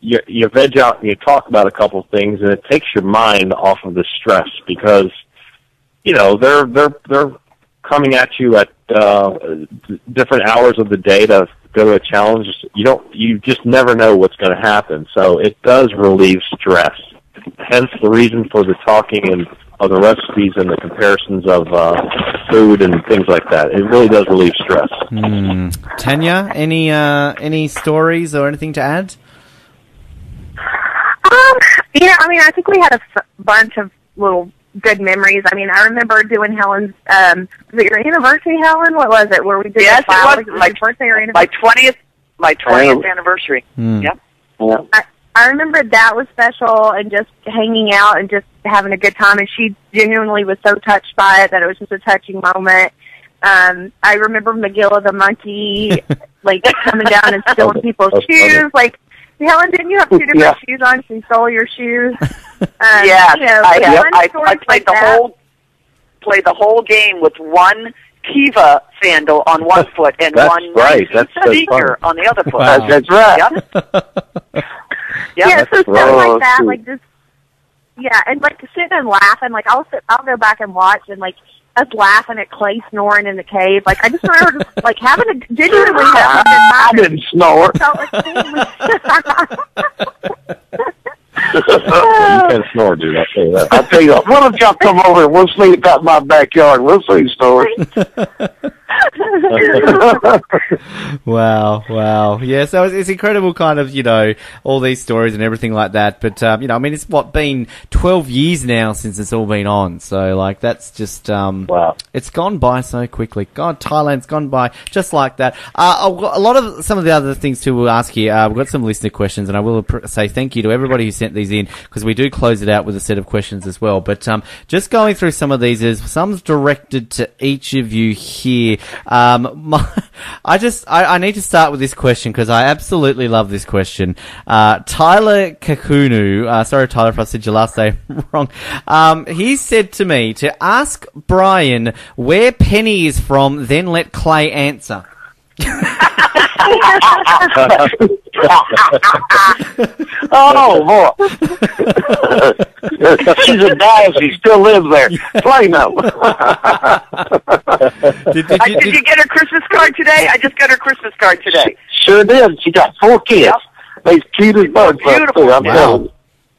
you veg out and you talk about a couple of things, and it takes your mind off of the stress because, they're coming at you at different hours of the day to go to a challenge. You just never know what's going to happen. So it does relieve stress. Hence the reason for the talking and of the recipes and the comparisons of food and things like that. It really does relieve stress. Tanya, any stories or anything to add? I think we had a bunch of little good memories. I remember doing Helen's, was it your anniversary, Helen? What was it? Where we did it was my birthday or anniversary? My 20th anniversary. Yep. Yeah. I remember that was special and just hanging out and just having a good time. And she genuinely was so touched by it that it was just a touching moment. I remember McGilla the monkey, coming down and stealing people's shoes. Funny. Like, Helen, didn't you have two different shoes on? She stole your shoes. I played the whole game with one Kiva sandal on one foot and one sneaker on the other foot. Wow. That's right. Yep. Yeah, so stuff like that, and to sit and laugh, and I'll go back and watch, and us laughing at Clay snoring in the cave. I just remember having genuinely having a good time. I didn't snore. You can't snore, dude. I'll tell you that. I'll tell you what. Why don't y'all come over and we'll sleep out in my backyard. We'll see stories. Wow. Yeah, so it's incredible kind of, all these stories and everything like that. But, it's been 12 years now since it's all been on. So, that's just, wow. It's gone by so quickly. God, Thailand's gone by just like that. Some of the other things too we'll ask here. We've got some listener questions, and I will say thank you to everybody who sent these in, because we do close it out with a set of questions as well. But, just going through some of these, some's directed to each of you here. I need to start with this question because I absolutely love this question. Tyler Kakunu, sorry Tyler if I said your last name wrong. He said to me to ask Brian where Penny is from, then let Clay answer. Oh, boy. She's a dime. She still lives there. Plano. Did you get her Christmas card today? I just got her Christmas card today. Sure did. She got 4 kids. Yep. They're cute as bugs. Beautiful. I'm telling you.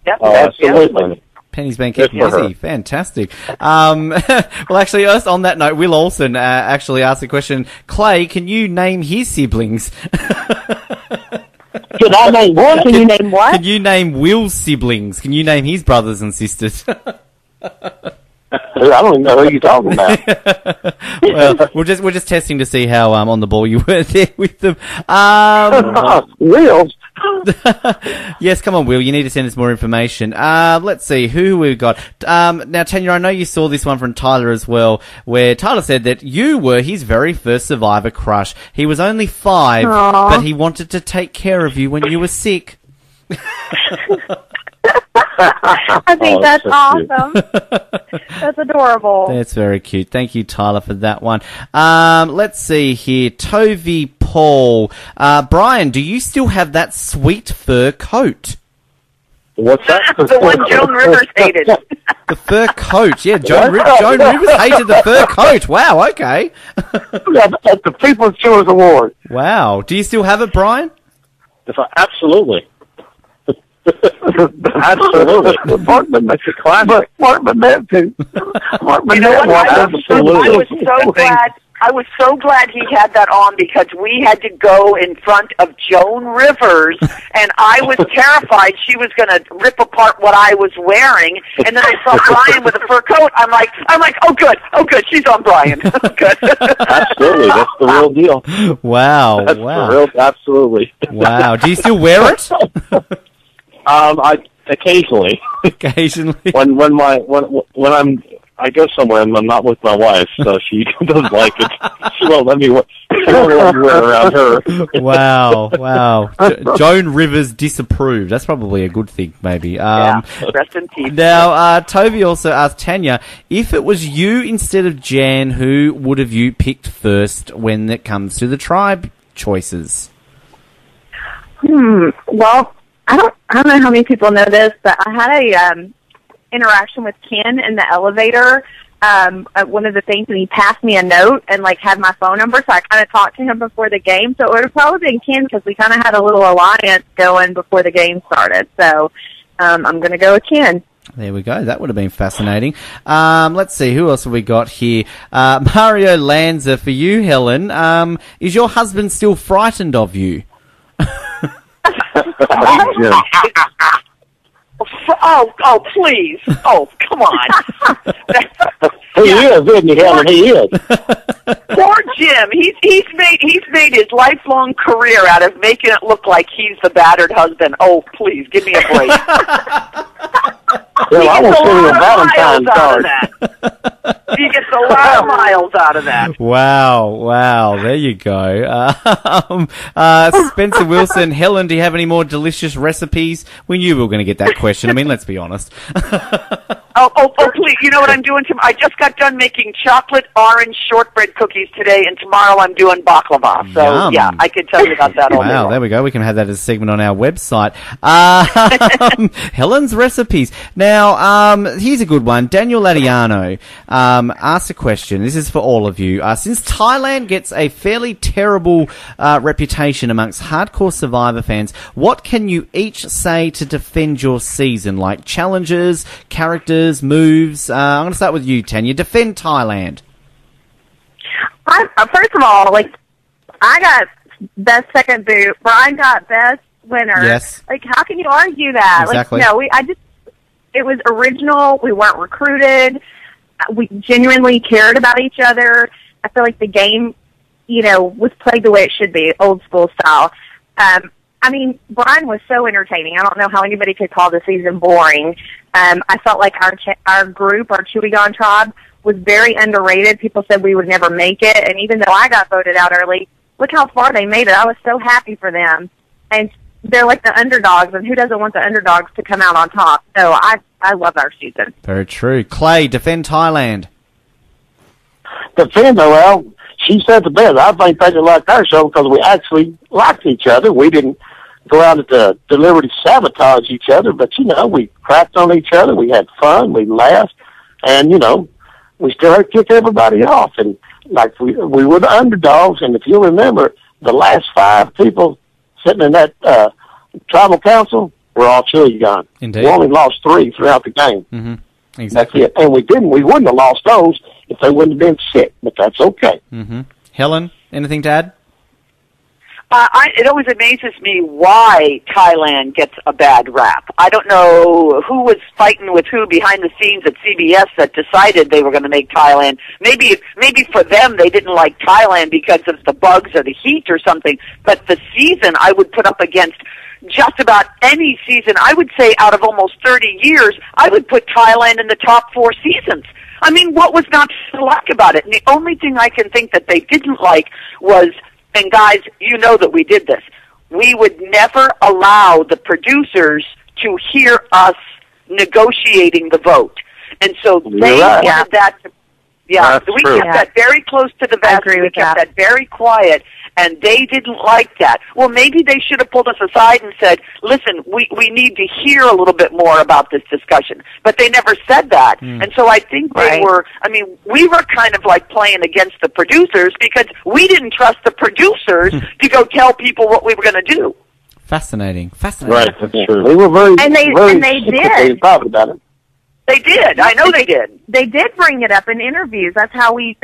Yep. Oh, absolutely. Penny's been keeping busy. Fantastic. Well, actually, just on that note, Will Olsen actually asked the question, Clay, can you name his siblings? Can I name what? Can you name what? Can you name Will's siblings? Can you name his brothers and sisters? I don't even know who you're talking about. Well, we're just testing to see how on the ball you were there with them. Will? Yes, come on, Will. You need to send us more information. Let's see who we've got. Now, Tanya, I know you saw this one from Tyler as well, where Tyler said that you were his very first Survivor crush. He was only 5, but he wanted to take care of you when you were sick. I think that's awesome. That's adorable. That's very cute. Thank you, Tyler, for that one. Let's see here. Tovi Paul. Brian, do you still have that sweet fur coat? What's that? The one Joan Rivers hated. The fur coat. Yeah, Joan Rivers hated the fur coat. Wow, okay. At the People's Choice Award. Wow. Do you still have it, Brian? Absolutely. Absolutely. Markman makes a classic. Markman meant to. Markman I was so glad he had that on because we had to go in front of Joan Rivers, and I was terrified she was going to rip apart what I was wearing. And then I saw Brian with a fur coat. I'm like, oh good, she's on Brian. Good. Absolutely, that's the real deal. Wow, that's wow, the real, absolutely. Wow. Do you still wear it? I occasionally. Occasionally. When I go somewhere and I'm not with my wife, so she doesn't like it. She won't let me wear around her. Wow. Joan Rivers disapproved. That's probably a good thing, maybe. Rest in peace. Now, Toby also asked Tanya, if it was you instead of Jan, who would have you picked first when it comes to the tribe choices? Well, I don't know how many people know this, but I had a interaction with Ken in the elevator. One of the things, and he passed me a note and had my phone number, so I kind of talked to him before the game. So it would have probably been Ken because we kind of had a little alliance going before the game started. So I'm going to go with Ken. There we go. That would have been fascinating. Let's see. Who else have we got here? Mario Lanza, for you, Helen. Is your husband still frightened of you? Oh, please. Oh, come on. He is, isn't he, Helen? He is. Poor Jim. He's made his lifelong career out of making it look like he's the battered husband. Oh, please, give me a break. Well, I will send you a Valentine's card. He gets a lot of miles out of that. Wow. There you go. Spencer Wilson, Helen, do you have any more delicious recipes? We knew we were going to get that question. I mean, let's be honest. Oh, please. You know what I'm doing? I just got done making chocolate orange shortbread cookies today, and tomorrow I'm doing baklava. So, Yum. yeah, I could tell you about that all day Wow, long. there we go. We can have that as a segment on our website. Helen's recipes. Now, here's a good one. Daniel Ladiano asked a question. This is for all of you. Since Thailand gets a fairly terrible reputation amongst hardcore Survivor fans, what can you each say to defend your season? Like challenges, characters, moves? I'm going to start with you, Tanya. Defend Thailand. First of all, I got best second boot. Brian got best winner. Yes. How can you argue that? Exactly. It was original. We weren't recruited. We genuinely cared about each other. I feel like the game, was played the way it should be, old school style. Brian was so entertaining. I don't know how anybody could call the season boring. I felt like our group, our Chewigon tribe, was very underrated. People said we would never make it, and even though I got voted out early, look how far they made it. I was so happy for them. And they're like the underdogs, and who doesn't want the underdogs to come out on top? So I love our season. Very true. Clay, defend Thailand. Defend her, well, she said the best. I think they liked our show because we actually liked each other. We didn't go out to deliberately sabotage each other, but, we cracked on each other. We had fun. We laughed. And, we still had to kick everybody off. And, like, we were the underdogs. And if you remember, the last 5 people sitting in that tribal council were all chili gone. Indeed. We only lost 3 throughout the game. Mm-hmm. Exactly. That's it. And we wouldn't have lost those if they wouldn't have been sick, but that's okay. Mm-hmm. Helen, anything to add? It always amazes me why Thailand gets a bad rap. I don't know who was fighting with who behind the scenes at CBS that decided they were going to make Thailand. Maybe for them they didn't like Thailand because of the bugs or the heat or something. But the season I would put up against just about any season, I would say out of almost 30 years, I would put Thailand in the top 4 seasons. I mean, what was not to like about it? And the only thing I can think that they didn't like was, and guys, you know that we did this, we would never allow the producers to hear us negotiating the vote. And so they wanted that to, we kept that very close to the vest. We kept that very quiet, and they didn't like that. Well, maybe they should have pulled us aside and said, listen, we need to hear a little bit more about this discussion. But they never said that. And so I think we were kind of like playing against the producers because we didn't trust the producers to go tell people what we were going to do. Fascinating. Right, that's true. They were very, and they did. About it. They did. I know they did. They did bring it up in interviews. That's how we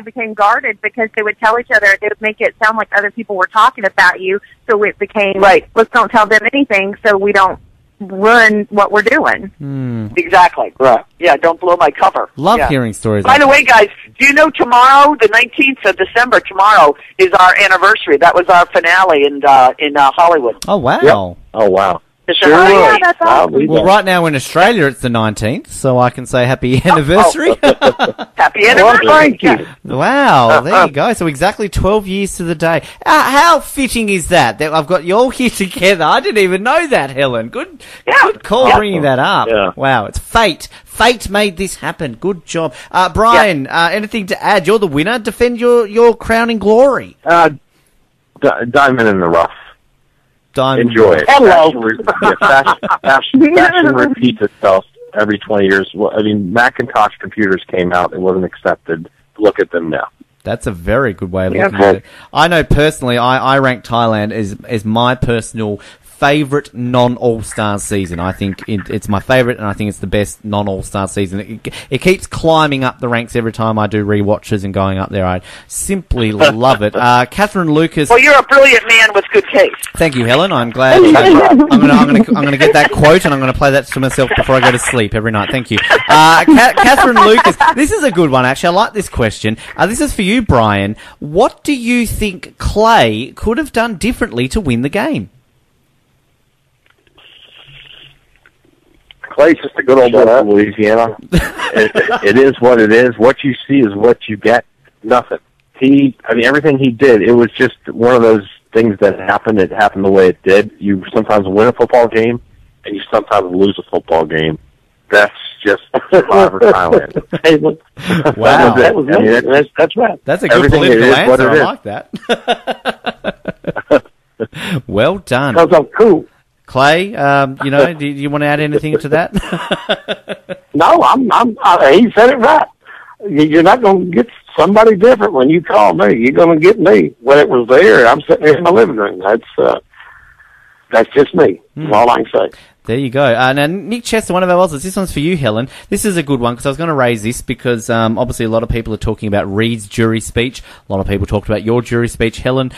became guarded, because they would tell each other, they would make it sound like other people were talking about you. So it became, let's don't tell them anything so we don't ruin what we're doing. Exactly. Right. Yeah, don't blow my cover. Love hearing stories. By the way, guys, do you know tomorrow, the 19th of December, tomorrow is our anniversary. That was our finale in Hollywood. Oh, wow. Yep. Oh, wow. Sure. Yeah, that's awesome. Well, right now in Australia it's the 19th, so I can say happy anniversary. Happy anniversary. Thank you. Wow, there you go. So exactly 12 years to the day. How fitting is that I've got you all here together? I didn't even know that, Helen. Good call bringing that up. Yeah. Wow, it's fate. Fate made this happen. Good job. Brian, anything to add? You're the winner. Defend your crowning glory. Diamond in the rough. Enjoy it. Hello. Fashion repeats itself every 20 years. Well, I mean, Macintosh computers came out. It wasn't accepted. Look at them now. That's a very good way of looking at it. I know personally, I rank Thailand as my personal favourite non-All-Star season. I think it's my favourite, and I think it's the best non-All-Star season. It keeps climbing up the ranks every time I do rewatches and going up there. I simply love it. Catherine Lucas. Well, you're a brilliant man with good taste. Thank you, Helen. I'm glad. I'm gonna get that quote, and I'm gonna play that to myself before I go to sleep every night. Thank you, Catherine Lucas. This is a good one, actually. I like this question. This is for you, Brian. What do you think Clay could have done differently to win the game? Clay's just a good old boy from Louisiana. It is what it is. What you see is what you get. Nothing. Everything he did, it was just one of those things that happened. It happened the way it did. You sometimes win a football game, and you sometimes lose a football game. That's just Survivor Thailand. Wow. That's right. That's a good political answer. I like that. Well done. Because I'm cool. Clay, do you want to add anything to that? No, he said it right. You're not going to get somebody different when you call me. You're going to get me. When it was there, I'm sitting here in my living room. That's just me. That's all I can say. There you go. Now, Nick Chester, one of our others. This one's for you, Helen. This is a good one because I was going to raise this because obviously a lot of people are talking about Reid's jury speech. A lot of people talked about your jury speech, Helen.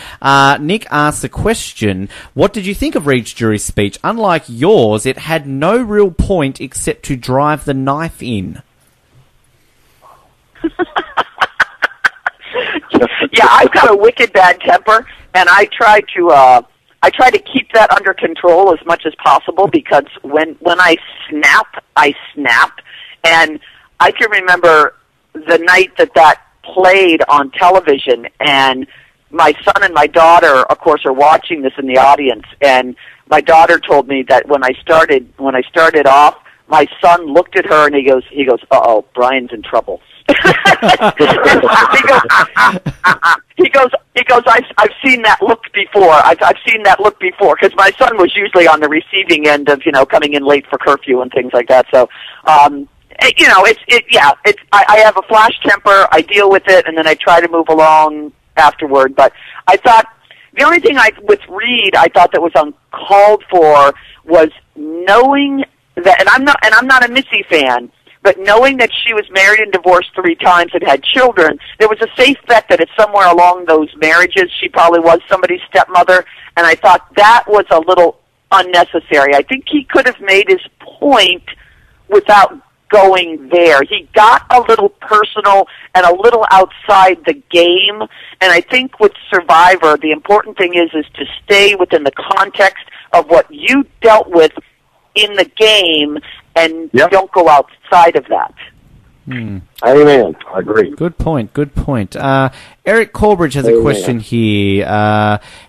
Nick asked the question, what did you think of Reid's jury speech? Unlike yours, it had no real point except to drive the knife in. Yeah, I've got a wicked bad temper, and I try to keep that under control as much as possible because when I snap, and I can remember the night that played on television, and my son and my daughter, of course, are watching this in the audience, and my daughter told me that when I started off, my son looked at her and he goes, uh-oh, Brian's in trouble. he goes, I've seen that look before. I've seen that look before, because my son was usually on the receiving end of, coming in late for curfew and things like that. So, I have a flash temper. I deal with it, and then I try to move along afterward. But I thought the only thing with Reed I thought that was uncalled for was knowing that, and I'm not a Missy fan, but knowing that she was married and divorced 3 times and had children, there was a safe bet that it's somewhere along those marriages she probably was somebody's stepmother, and I thought that was a little unnecessary. I think he could have made his point without going there. He got a little personal and a little outside the game, and I think with Survivor, the important thing is to stay within the context of what you dealt with in the game, and don't go outside of that. Amen. I agree. Good point. Eric Corbridge has a question here.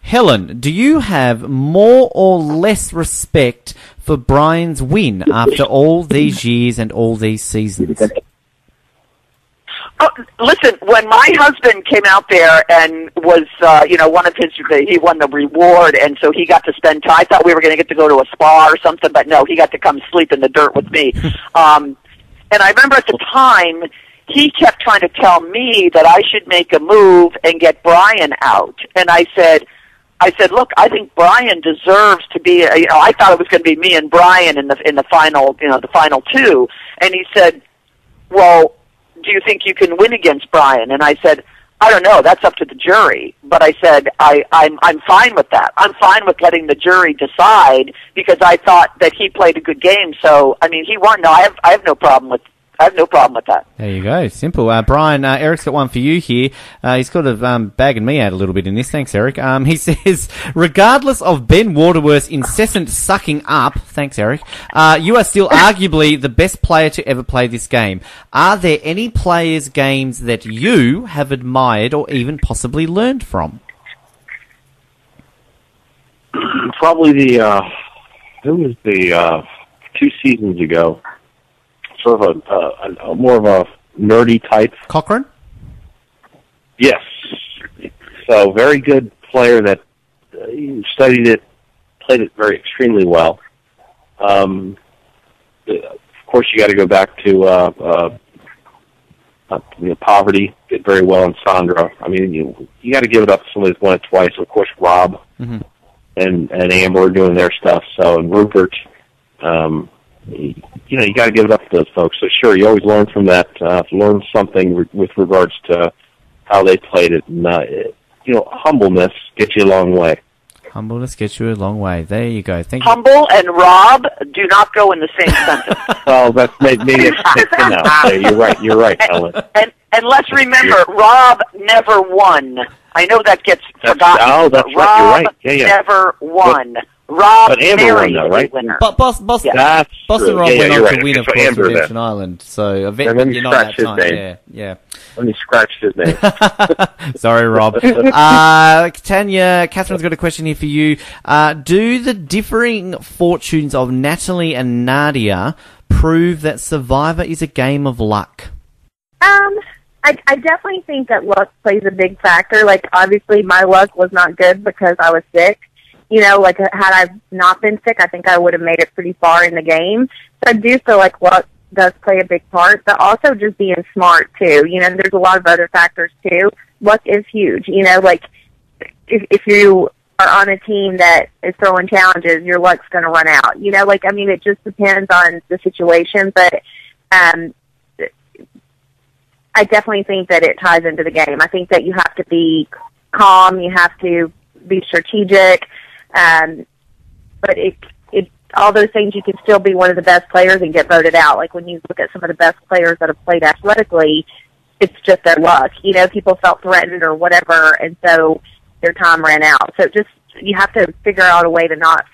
Helen, do you have more or less respect for Brian's win after all these years and all these seasons? Oh, listen, when my husband came out there and was, one of he won the reward, and so he got to spend time. I thought we were going to get to go to a spa or something, but no, he got to come sleep in the dirt with me. And I remember at the time, he kept trying to tell me that I should make a move and get Brian out. And I said, look, I think Brian deserves to be, I thought it was going to be me and Brian in the final, the final 2. And he said, well, do you think you can win against Brian? And I said, I don't know. That's up to the jury. But I said, I'm fine with that. I'm fine with letting the jury decide, because I thought that he played a good game. So, I mean, he won. No, I have no problem with that. There you go. Simple. Brian, Eric's got one for you here. He's kind of bagging me out a little bit in this. Thanks, Eric. He says, regardless of Ben Waterworth's incessant sucking up, thanks, Eric, you are still arguably the best player to ever play this game. Are there any players' games that you have admired or even possibly learned from? Probably who was the 2 seasons ago? Sort of a more of a nerdy type. Cochran? Yes. So very good player that studied it, played it very extremely well. Of course, you got to go back to Poverty. Did very well in Sandra. I mean, you got to give it up to somebody that's won it twice. Of course, Rob and Amber are doing their stuff. So, and Rupert. You got to give it up to those folks. So sure, you always learn from that. Learn something with regards to how they played it. And, humbleness gets you a long way. Humbleness gets you a long way. There you go. Thank you. Humble and Rob do not go in the same sentence. Well, that's maybe You're right, Helen. And let's remember, Rob never won. I know that gets forgotten. Oh, that's right. Rob You're right. Yeah. never won. Rob but Amber won, though, right? Winner. But Boston Rob went on to win, of course, Redemption Island. So eventually, not that time. Name. Yeah. Let me scratch his name. Sorry, Rob. Tanya, Catherine's got a question here for you. Do the differing fortunes of Natalie and Nadia prove that Survivor is a game of luck? I definitely think that luck plays a big factor. Like, obviously, my luck was not good because I was sick. Had I not been sick, I think I would have made it pretty far in the game. So I do feel like luck does play a big part, but also just being smart, too. There's a lot of other factors, too. Luck is huge. If you are on a team that is throwing challenges, your luck's going to run out. It just depends on the situation, but I definitely think that it ties into the game. I think that you have to be calm, you have to be strategic, but all those things, you can still be one of the best players and get voted out. Like when you look at some of the best players that have played athletically, it's just their luck. People felt threatened or whatever, and so their time ran out. So you have to figure out a way to not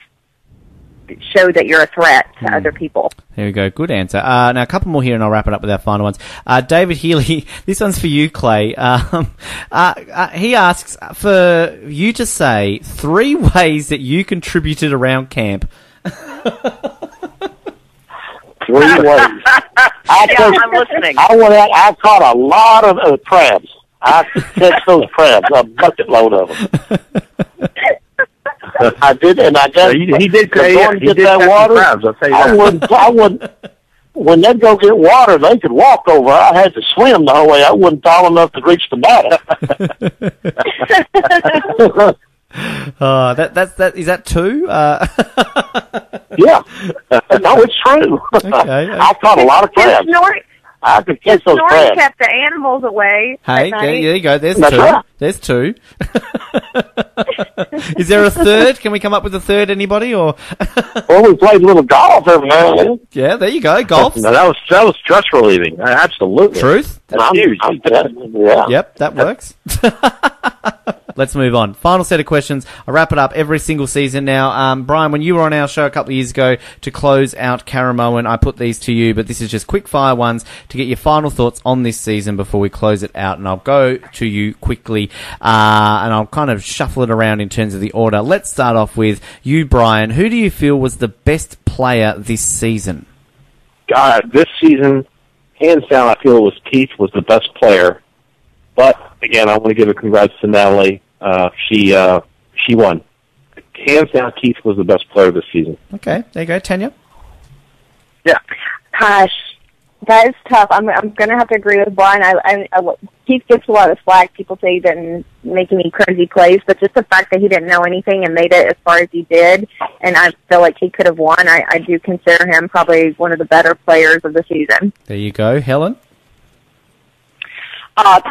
show that you're a threat to other people. There we go. Good answer. Now, a couple more here, and I'll wrap it up with our final ones. David Healy, this one's for you, Clay. He asks for you to say 3 ways that you contributed around camp. 3 3 ways. I'm listening. I went out. I caught a lot of crabs. I catch those crabs, a bucket load of them. I did, and I got. He did. Going to get that water. Crabs, I'll tell you that. I wouldn't. When they'd go get water, they could walk over. I had to swim the whole way. I wasn't tall enough to reach the bottom. Is that 2? Yeah. No, it's true. Okay. I caught a lot of crabs. I could catch those Snorri crabs. kept the animals away. Hey, there you go. There's That's 2. right. There's 2. Is there a third? Can we come up with a third, anybody? Or Well, we played a little golf every now and then. yeah, there you go. Golf. No, that was stress relieving. Absolutely. Truth. That's huge. Yeah. Yep, that works. Let's move on. Final set of questions. I wrap it up every single season now. Brian, when you were on our show a couple of years ago to close out Caramoan, I put these to you, but this is just quick fire ones to get your final thoughts on this season before we close it out. And I'll go to you quickly, and I'll kind of shuffle it around in terms of the order. Let's start off with you, Brian. Who do you feel was the best player this season? God, this season, hands down, I feel it was Keith was the best player. But again, I want to give a congrats to Natalie. She won. Hands down, Keith was the best player this season. Okay, there you go, Tanya. Yeah. Gosh, that is tough. I'm going to have to agree with Brian. Keith gets a lot of slack. People say he didn't make any crazy plays, but just the fact that he didn't know anything and made it as far as he did, and I feel like he could have won. I do consider him probably one of the better players of the season. There you go, Helen.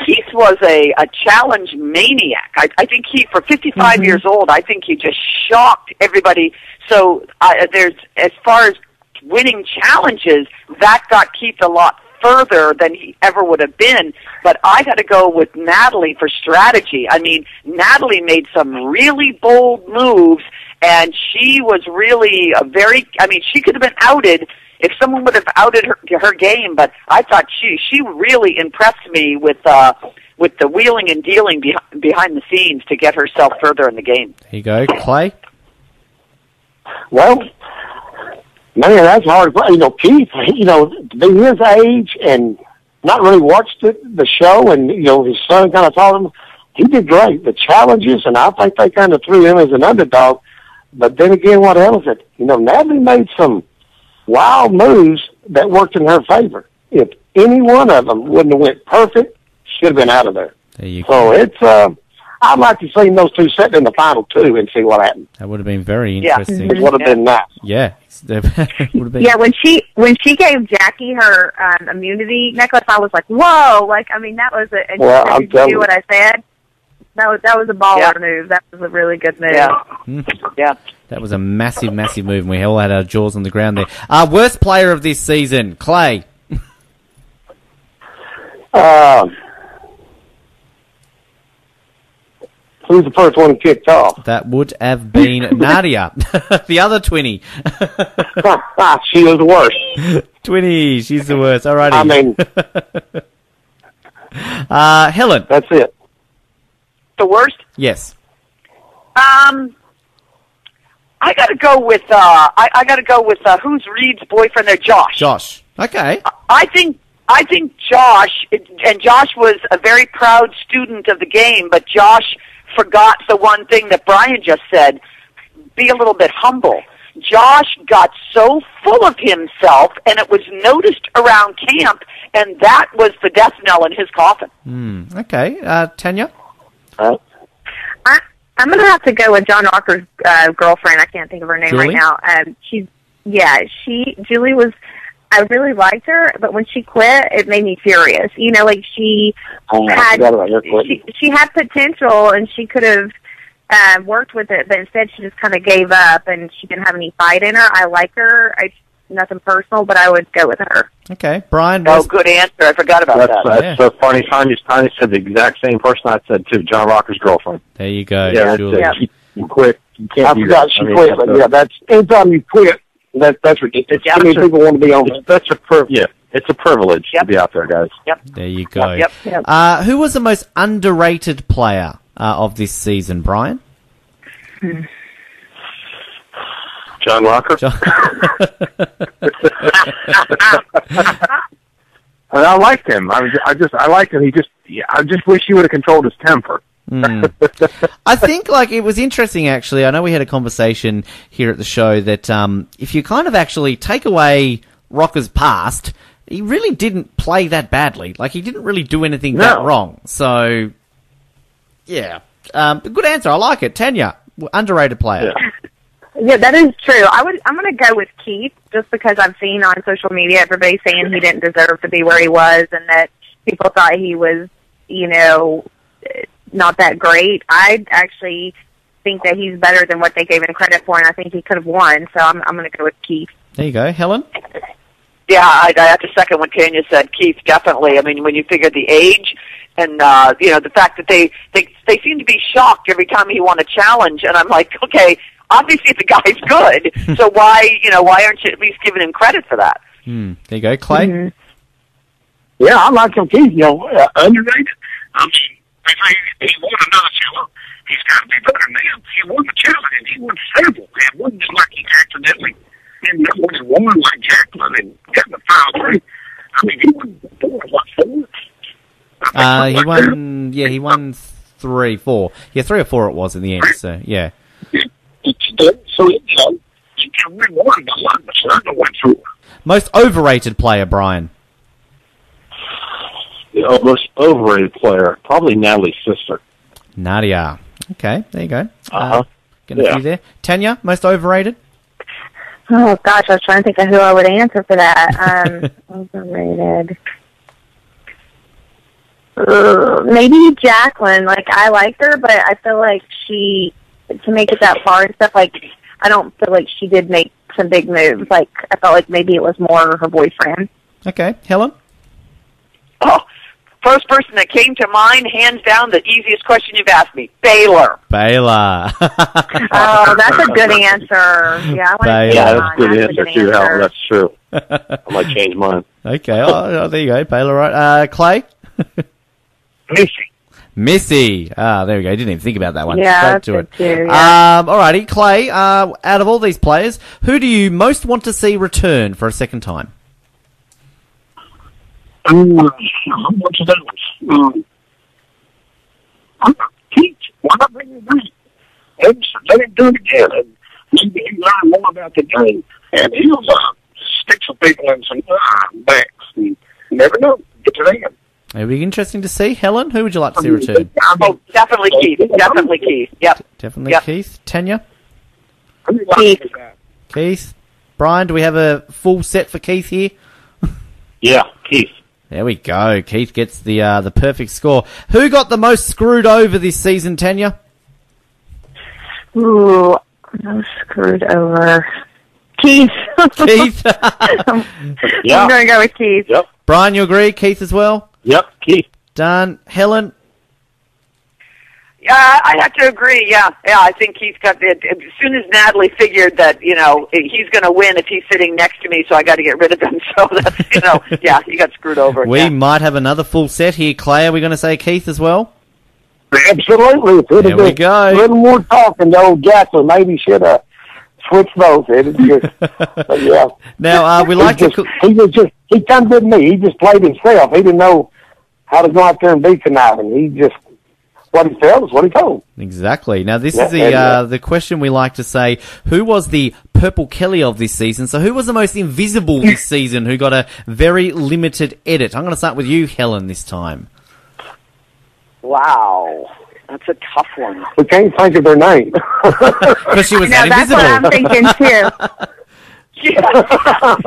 Keith was a challenge maniac. I think he, for 55 years old, I think he just shocked everybody. So there's, as far as winning challenges, that got Keith a lot further than he ever would have been. But I got to go with Natalie for strategy. I mean, Natalie made some really bold moves, and she was really she could have been outed if someone would have outed her game, but I thought she really impressed me with the wheeling and dealing behind the scenes to get herself further in the game. There you go, Clay. Well, man, that's hard. Keith, to be his age and not really watched the show, and his son kind of taught him. He did great. The challenges, and I think they kind of threw him as an underdog. But then again, what else? Natalie made some wild moves that worked in her favor. If any one of them wouldn't have went perfect, should have been out of there. There you go. So it's, I'd like to see those two sit in the final two and see what happened. That would have been very interesting. It would have been nice. Yeah. would have been. Yeah, when she gave Jackie her immunity necklace, I was like, whoa! That was and she did do what I said. That was a baller move. That was a really good move. Yeah. That was a massive, massive move, and we all had our jaws on the ground there. Worst player of this season, Clay. Who's the first one kicked off? That would have been Nadia, the other Twinny. She was the worst. Twinny, she's the worst. Alrighty. Helen. That's it. The worst? Yes. I got to go with who's Reed's boyfriend there, Josh. Josh. Okay. I think Josh, and Josh was a very proud student of the game, but Josh forgot the one thing that Brian just said, be a little bit humble. Josh got so full of himself, and it was noticed around camp, and that was the death knell in his coffin. Okay. Tanya? I'm going to have to go with John Rocker's girlfriend. I can't think of her name Julie? right now. Julie was, I really liked her, but when she quit, it made me furious. She had potential and she could have worked with it, but instead she just kind of gave up and she didn't have any fight in her. I like her. Nothing personal, but I would go with her. Okay. Brian? Oh, good answer. I forgot about that. That's so funny. Tanya said the exact same person I said too, John Rocker's girlfriend. There you go. Yeah, Julie. You quit. You can't I forgot she quit, but that's anytime you quit, that's ridiculous. Too many people want to be on it. It's a privilege to be out there, guys. Yep. There you go. Yep. Who was the most underrated player of this season, Brian? John Rocker. And I liked him. I liked him. I just wish he would have controlled his temper. I think, it was interesting, actually. I know we had a conversation here at the show that if you kind of actually take away Rocker's past, he really didn't play that badly. He didn't really do anything that wrong. So, yeah. Good answer. I like it. Tanya, underrated player. Yeah, that is true. I'm going to go with Keith just because I've seen on social media everybody saying he didn't deserve to be where he was and that people thought he was, not that great. I actually think that he's better than what they gave him credit for, and I think he could have won. So I'm going to go with Keith. There you go. Helen? Yeah, I have to second what Tanya said. Keith, definitely. I mean, when you figure the age and, the fact that they seem to be shocked every time he won a challenge, and I'm like, okay, obviously the guy's good, so why aren't you at least giving him credit for that? There you go. Clay? Mm-hmm. Yeah, I like him, Keith, underrated. I mean, he won another challenge. He's got to be better than them. He won the challenge, and he won several. It wasn't just like he accidentally didn't know what he won like Jacqueline and got the final three. I mean, he won four. He won 3, 4. Yeah, 3 or 4 it was in the end, so, yeah. So, you can win one, but I'm not win 4. Most overrated player, Brian? The most overrated player, probably Natalie's sister. Nadia. Okay, there you go. Get a few there. Tanya, most overrated? Oh, gosh, I was trying to think of who I would answer for that. Overrated. Maybe Jacqueline. I liked her, but I feel like to make it that far and stuff, I don't feel like she did make some big moves. I felt like maybe it was more her boyfriend. Okay. Helen? Oh, first person that came to mind, hands down, the easiest question you've asked me, Baylor. Baylor. Oh, that's a good answer. Yeah, that's a good answer too, Helen. That's true. I might change mine. Okay. Oh, there you go. Baylor, right. Clay? Missy. There we go. Didn't even think about that one. Yeah, Straight to it. Too, yeah. Alrighty, Clay, out of all these players, who do you most want to see return for a second time? What's that one? Keith, why not bring him back? Let him do it again, and maybe he'll learn more about the game, and he'll stick some people in some backs. You never know. Get to them. It'll be interesting to see. Helen, who would you like to see return? Oh, definitely Keith. Definitely Keith. Yep. Definitely yep. Keith. Tanya? Keith. Keith. Brian, do we have a full set for Keith here? Yeah, Keith. There we go. Keith gets the perfect score. Who got the most screwed over this season, Tanya? Ooh, most screwed over. Keith. Keith? I'm going to go with Keith. Yep. Brian, you agree? Keith as well? Yep, Keith. Done. Helen? Yeah, I have to agree. Yeah, I think Keith got it. As soon as Natalie figured that, he's going to win if he's sitting next to me, so I got to get rid of him. So that's, yeah, he got screwed over. We might have another full set here. Clay, are we going to say Keith as well? Absolutely. There we go. A little more talking to old Jacqueline. Maybe should have switched both. But yeah. Now, we like he come to me. He just played himself. He didn't know how to go out there and be conniving. He just, what he felt is what he told. Exactly. Now, this is the question we like to say, who was the Purple Kelly of this season? So who was the most invisible this season who got a very limited edit? I'm going to start with you, Helen, this time. Wow. That's a tough one. We can't think of their name. Because she was that invisible. That's what I'm thinking,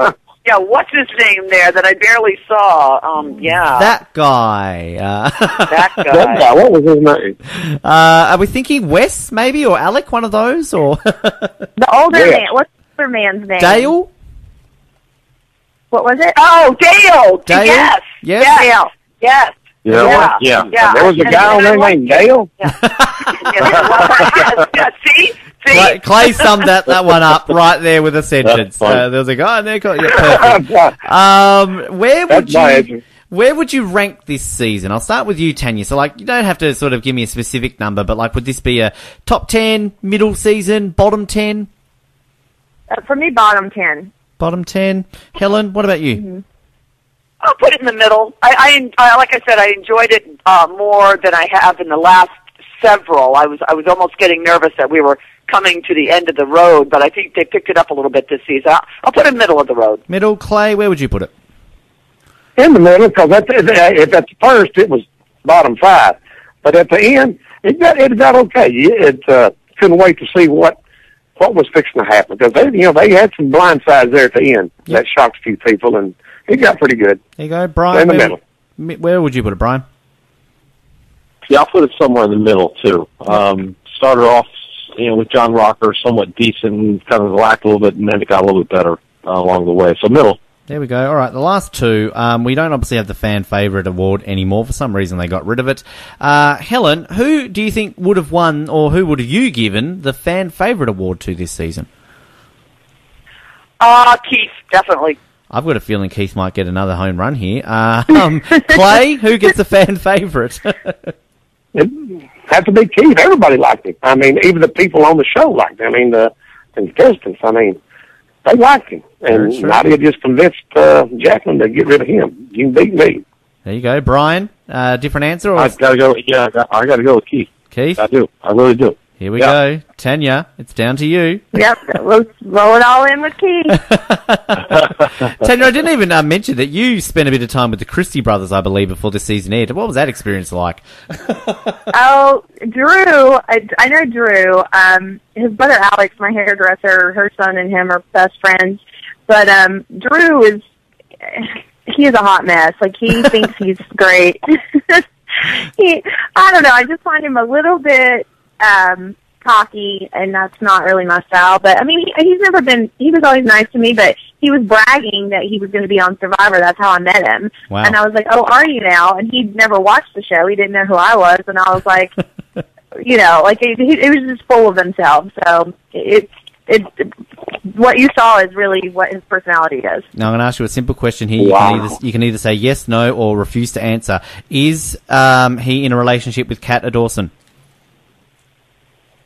too. Yeah, what's his name there that I barely saw? Yeah. That guy. That guy. That guy. What was his name? Are we thinking Wes, maybe, or Alec, one of those? Or the older man. What's the older man's name? Dale? What was it? Oh, Dale! Dale? Yes! Yes. Dale! Yes! Yeah. There was a guy on there named Dale. Yeah. See? Clay summed that one up right there with a sentence. There was a guy in there called perfect. Where would you rank this season? I'll start with you, Tanya. So, you don't have to sort of give me a specific number, but, would this be a top 10, middle season, bottom 10? For me, bottom 10. Bottom 10. Helen, what about you? Mm-hmm. I'll put it in the middle. I like I said, I enjoyed it more than I have in the last several. I was almost getting nervous that we were coming to the end of the road, but I think they picked it up a little bit this season. I'll put it middle of the road. Middle. Clay, where would you put it? In the middle, because at the first it was bottom 5, but at the end it got okay. It couldn't wait to see what was fixing to happen, because they had some blind sides there at the end that shocked a few people, and it got pretty good. There you go, Brian. In the middle. Where would you put it, Brian? Yeah, I'll put it somewhere in the middle too. Started off, with John Rocker, somewhat decent, kind of lacked a little bit, and then it got a little bit better along the way. So middle. There we go. All right, the last two. We don't obviously have the fan favourite award anymore. For some reason, they got rid of it. Helen, who do you think would have won, or who would have you given the fan favourite award to this season? Keith, definitely. I've got a feeling Keith might get another home run here. Clay, who gets the fan favourite? It had to be Keith. Everybody liked him. I mean, even the people on the show liked him. I mean, the contestants, they liked him. And Nadia just convinced Jacqueline to get rid of him. You can beat me. There you go. Brian, different answer? Or I got to go. Yeah, I got to go with Keith. Keith? I do. I really do. Here we go. Tanya, it's down to you. Yep, we'll roll it all in with Keith. Tanya, I didn't even mention that you spent a bit of time with the Christie brothers, I believe, before the season aired. What was that experience like? Oh, Drew, I know Drew. His brother Alex, my hairdresser, her son and him are best friends. But Drew he is a hot mess. Like, he thinks he's great. I don't know, I just find him a little bit cocky, and that's not really my style. But I mean, he was always nice to me, but he was bragging that he was going to be on Survivor. That's how I met him. Wow. And I was like, oh, are you now? And he'd never watched the show. He didn't know who I was. And I was like, it was just full of himself. So what you saw is really what his personality is. Now I'm going to ask you a simple question here. You can either say yes, no, or refuse to answer. Is he in a relationship with Kat Dawson?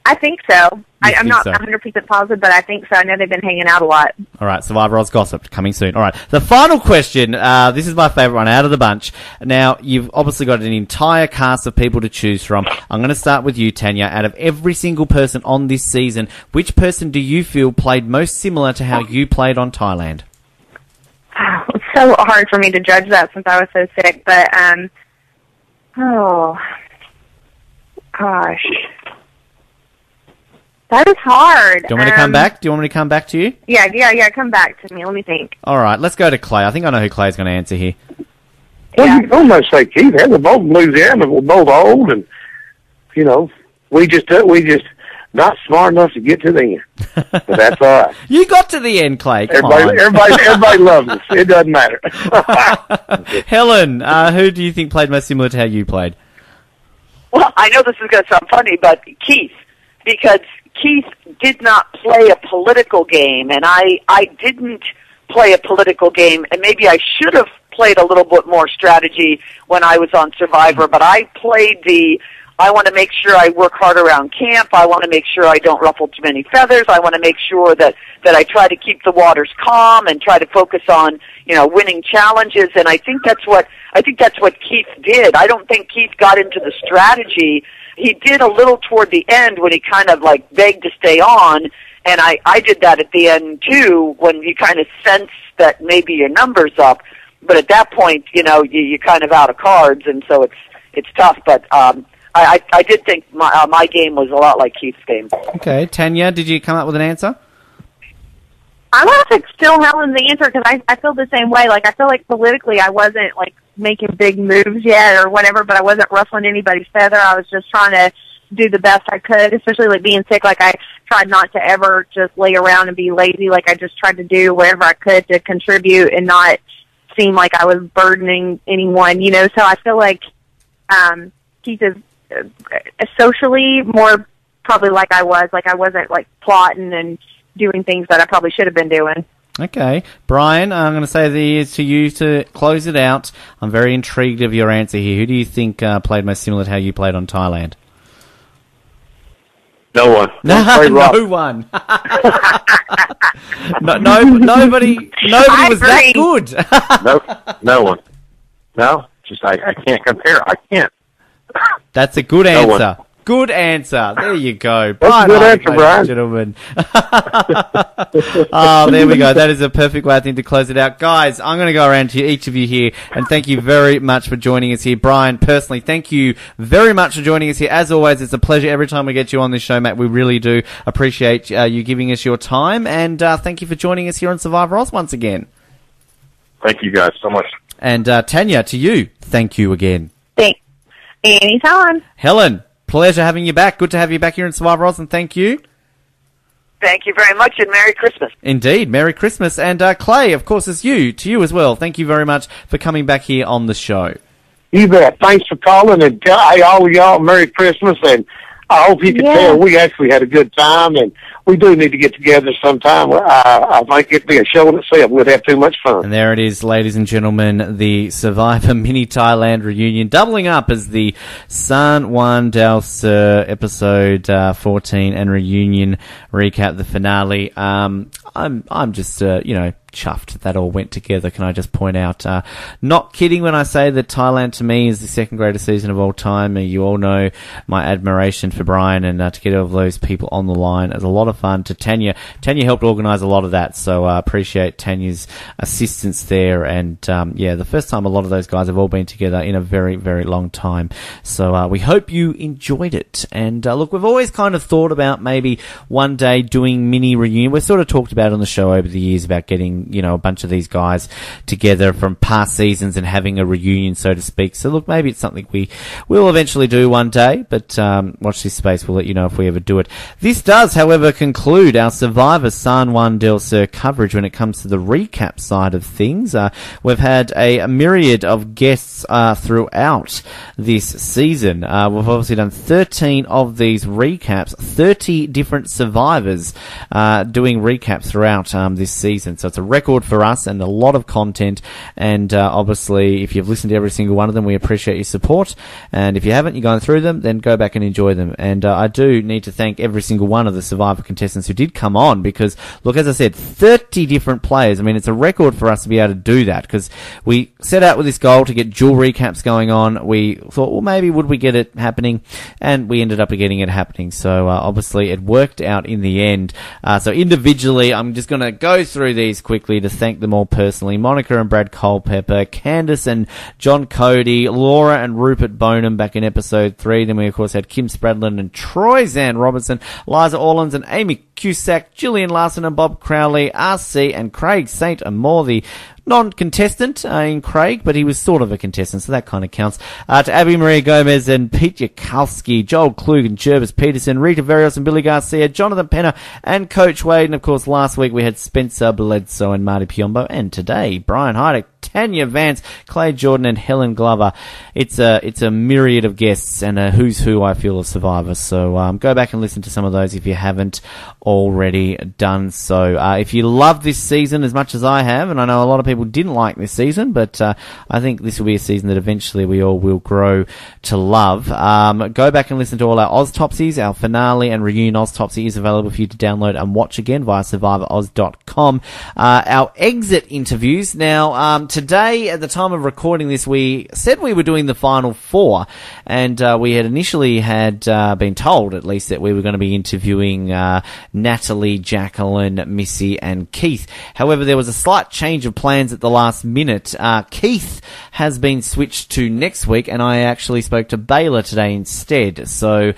I think so. I'm not 100% positive, but I think so. I know they've been hanging out a lot. All right, Survivor Oz gossip coming soon. All right, the final question. This is my favourite one out of the bunch. Now, you've obviously got an entire cast of people to choose from. I'm going to start with you, Tanya. Out of every single person on this season, which person do you feel played most similar to how you played on Thailand? Oh, it's so hard for me to judge that since I was so sick, but, oh, gosh. That is hard. Do you want me to come back? Do you want me to come back to you? Yeah, come back to me. Let me think. All right, let's go to Clay. I think I know who Clay's going to answer here. Well, you almost say Keith. We're both in Louisiana. We're both old, and, we just not smart enough to get to the end. But that's all right. You got to the end, Clay. Come on. Everybody loves us. It doesn't matter. Helen, who do you think played most similar to how you played? Well, I know this is going to sound funny, but Keith, because Keith did not play a political game, and I didn't play a political game, and maybe I should have played a little bit more strategy when I was on Survivor, but I played I want to make sure I work hard around camp. I want to make sure I don't ruffle too many feathers. I want to make sure that I try to keep the waters calm and try to focus on, winning challenges. And I think that's what Keith did. I don't think Keith got into the strategy. He did a little toward the end when he kind of begged to stay on. And I did that at the end too, when you kind of sense that maybe your number's up. But at that point, you're kind of out of cards, and so it's tough. But I did think my game was a lot like Keith's game. Okay, Tanya, did you come up with an answer? I'm going to still Helen's answer because I feel the same way. I feel like politically I wasn't making big moves yet or whatever, but I wasn't ruffling anybody's feather. I was just trying to do the best I could, especially being sick. I tried not to ever just lay around and be lazy. I just tried to do whatever I could to contribute and not seem like I was burdening anyone, So I feel like Keith is socially more probably like I was. I wasn't plotting and doing things that I probably should have been doing. Okay. Brian, I'm going to say to you to close it out. I'm very intrigued of your answer here. Who do you think played most similar to how you played on Thailand? No one. No one. Nobody was that good. No one. No, just I can't compare. I can't. That's a good answer. Good answer. There you go. That's a good answer, Brian. Gentlemen. There we go. That is a perfect way, I think, to close it out. Guys, I'm going to go around to each of you here, and thank you very much for joining us here. Brian, personally, thank you very much for joining us here. As always, it's a pleasure every time we get you on this show, Matt. We really do appreciate you giving us your time, and thank you for joining us here on Survivor Oz once again. Thank you guys so much. And Tanya, to you, thank you again. Thanks. Anytime. Helen, pleasure having you back. Good to have you back here in Survivor Oz, and thank you. Thank you very much, and Merry Christmas. Indeed, Merry Christmas. And Clay, of course, it's you. To you as well. Thank you very much for coming back here on the show. You bet. Thanks for calling, and hey, all of y'all, Merry Christmas, and I hope you can tell we actually had a good time, and we do need to get together sometime. I think it'd be a show in itself. We'd have too much fun. And there it is, ladies and gentlemen, the Survivor Mini Thailand reunion, doubling up as the San Juan del Sur episode 14 and reunion recap, the finale. I'm just, chuffed that all went together, can I just point out. Not kidding when I say that Thailand to me is the second greatest season of all time. You all know my admiration for Brian, and to get all those people on the line, it was a lot of fun. To Tanya helped organise a lot of that, so I appreciate Tanya's assistance there. And the first time a lot of those guys have all been together in a very, very long time. So we hope you enjoyed it. And look, we've always kind of thought about maybe one day doing mini reunion. We've sort of talked about on the show over the years about getting a bunch of these guys together from past seasons and having a reunion, so to speak. So look, maybe it's something we will eventually do one day, but watch this space. We'll let you know if we ever do it. This does, however, conclude our Survivor San Juan del Sur coverage when it comes to the recap side of things. We've had a myriad of guests throughout this season. We've obviously done 13 of these recaps, 30 different survivors doing recaps throughout this season. So it's a record for us and a lot of content. And obviously, if you've listened to every single one of them, we appreciate your support. And if you haven't, you're going through them, then go back and enjoy them. And I do need to thank every single one of the Survivor contestants who did come on, because, look, as I said, 30 different players. I mean, it's a record for us to be able to do that, because we set out with this goal to get dual recaps going on. We thought, well, maybe would we get it happening? And we ended up getting it happening. So obviously, it worked out in the end. So individually, I'm just going to go through these quickly to thank them all personally. Monica and Brad Culpepper, Candace and John Cody, Laura and Rupert Bonham back in episode 3. Then we, of course, had Kim Spradlin and Troy Zan Robertson, Liza Orlins and Amy Cusack, Gillian Larson and Bob Crowley, RC and Craig St. Amor, the non-contestant in Craig, but he was sort of a contestant, so that kind of counts. To Abby Maria Gomez and Pete Yakalski, Joel Klug and Jervis Peterson, Rita Verios and Billy Garcia, Jonathan Penner and Coach Wade. And of course, last week we had Spencer Bledsoe and Marty Piombo, and today Brian Heidik, Tanya Vance, Clay Jordan and Helen Glover. It's a myriad of guests and a who's who, I feel, of Survivor. So go back and listen to some of those if you haven't already done so. If you love this season as much as I have, and I know a lot of people didn't like this season, but I think this will be a season that eventually we all will grow to love. Go back and listen to all our Oztopsies. Our finale and reunion Oztopsy is available for you to download and watch again via survivoroz.com. Our exit interviews. Now, today, at the time of recording this, we said we were doing the final four, and we had initially been told, at least, that we were going to be interviewing Natalie, Jacqueline, Missy, and Keith. However, there was a slight change of plans at the last minute. Keith has been switched to next week, and I actually spoke to Baylor today instead. So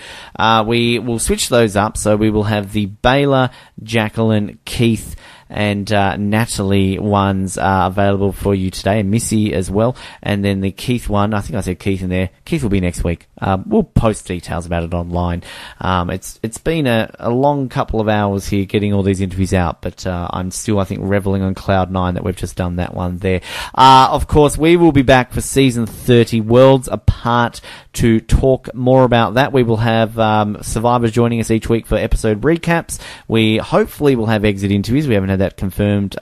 we will switch those up. So we will have the Baylor, Jacqueline, Keith, and Natalie ones are available for you today, and Missy as well. And then the Keith one, I think I said Keith in there. Keith will be next week. We'll post details about it online. It's been a long couple of hours here getting all these interviews out, but I'm still, I think, reveling on cloud 9 that we've just done that one there. Of course, we will be back for season 30, Worlds Apart, to talk more about that. We will have survivors joining us each week for episode recaps. We hopefully will have exit interviews. We haven't had that that confirmed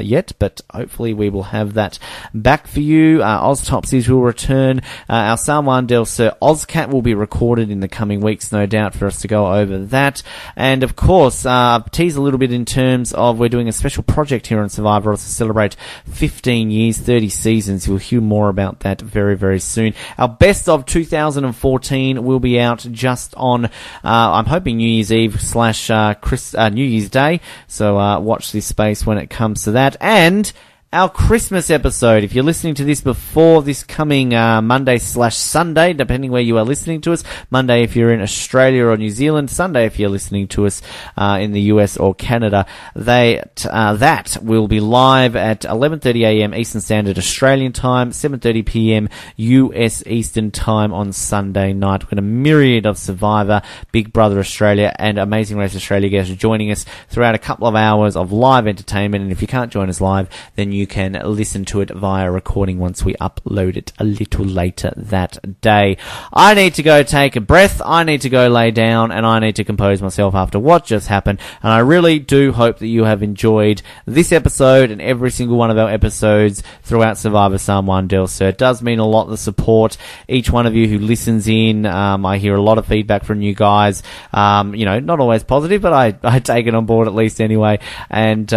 yet, but hopefully we will have that back for you. Oztopsies will return. Our San Juan del Sur Ozcat will be recorded in the coming weeks, no doubt, for us to go over that. And of course, tease a little bit in terms of we're doing a special project here on Survivor to celebrate 15 years, 30 seasons. You'll hear more about that very, very soon. Our best of 2014 will be out just on, I'm hoping New Year's Eve / New Year's Day. So watch this space when it comes to that. And our Christmas episode, if you're listening to this before this coming Monday / Sunday, depending where you are listening to us. Monday if you're in Australia or New Zealand, Sunday if you're listening to us in the US or Canada. That will be live at 11:30 a.m. Eastern Standard Australian Time, 7:30 p.m. US Eastern Time on Sunday night. We've got a myriad of Survivor, Big Brother Australia and Amazing Race Australia guests joining us throughout a couple of hours of live entertainment. And if you can't join us live, then you can listen to it via recording once we upload it a little later that day. I need to go take a breath, I need to go lay down, and I need to compose myself after what just happened. And I really do hope that you have enjoyed this episode and every single one of our episodes throughout Survivor San Juan del Sur. It does mean a lot, the support, each one of you who listens in. I hear a lot of feedback from you guys, not always positive, but I take it on board at least anyway. And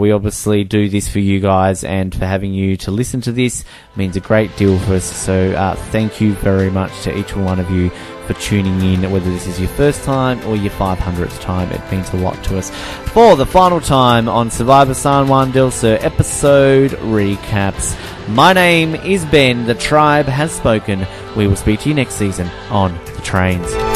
we obviously do this for you guys, and for having you to listen to this means a great deal for us. So thank you very much to each one of you for tuning in, whether this is your first time or your 500th time. It means a lot to us. For the final time on Survivor San Juan del Sur episode recaps, my name is Ben. The tribe has spoken. We will speak to you next season on The Trains.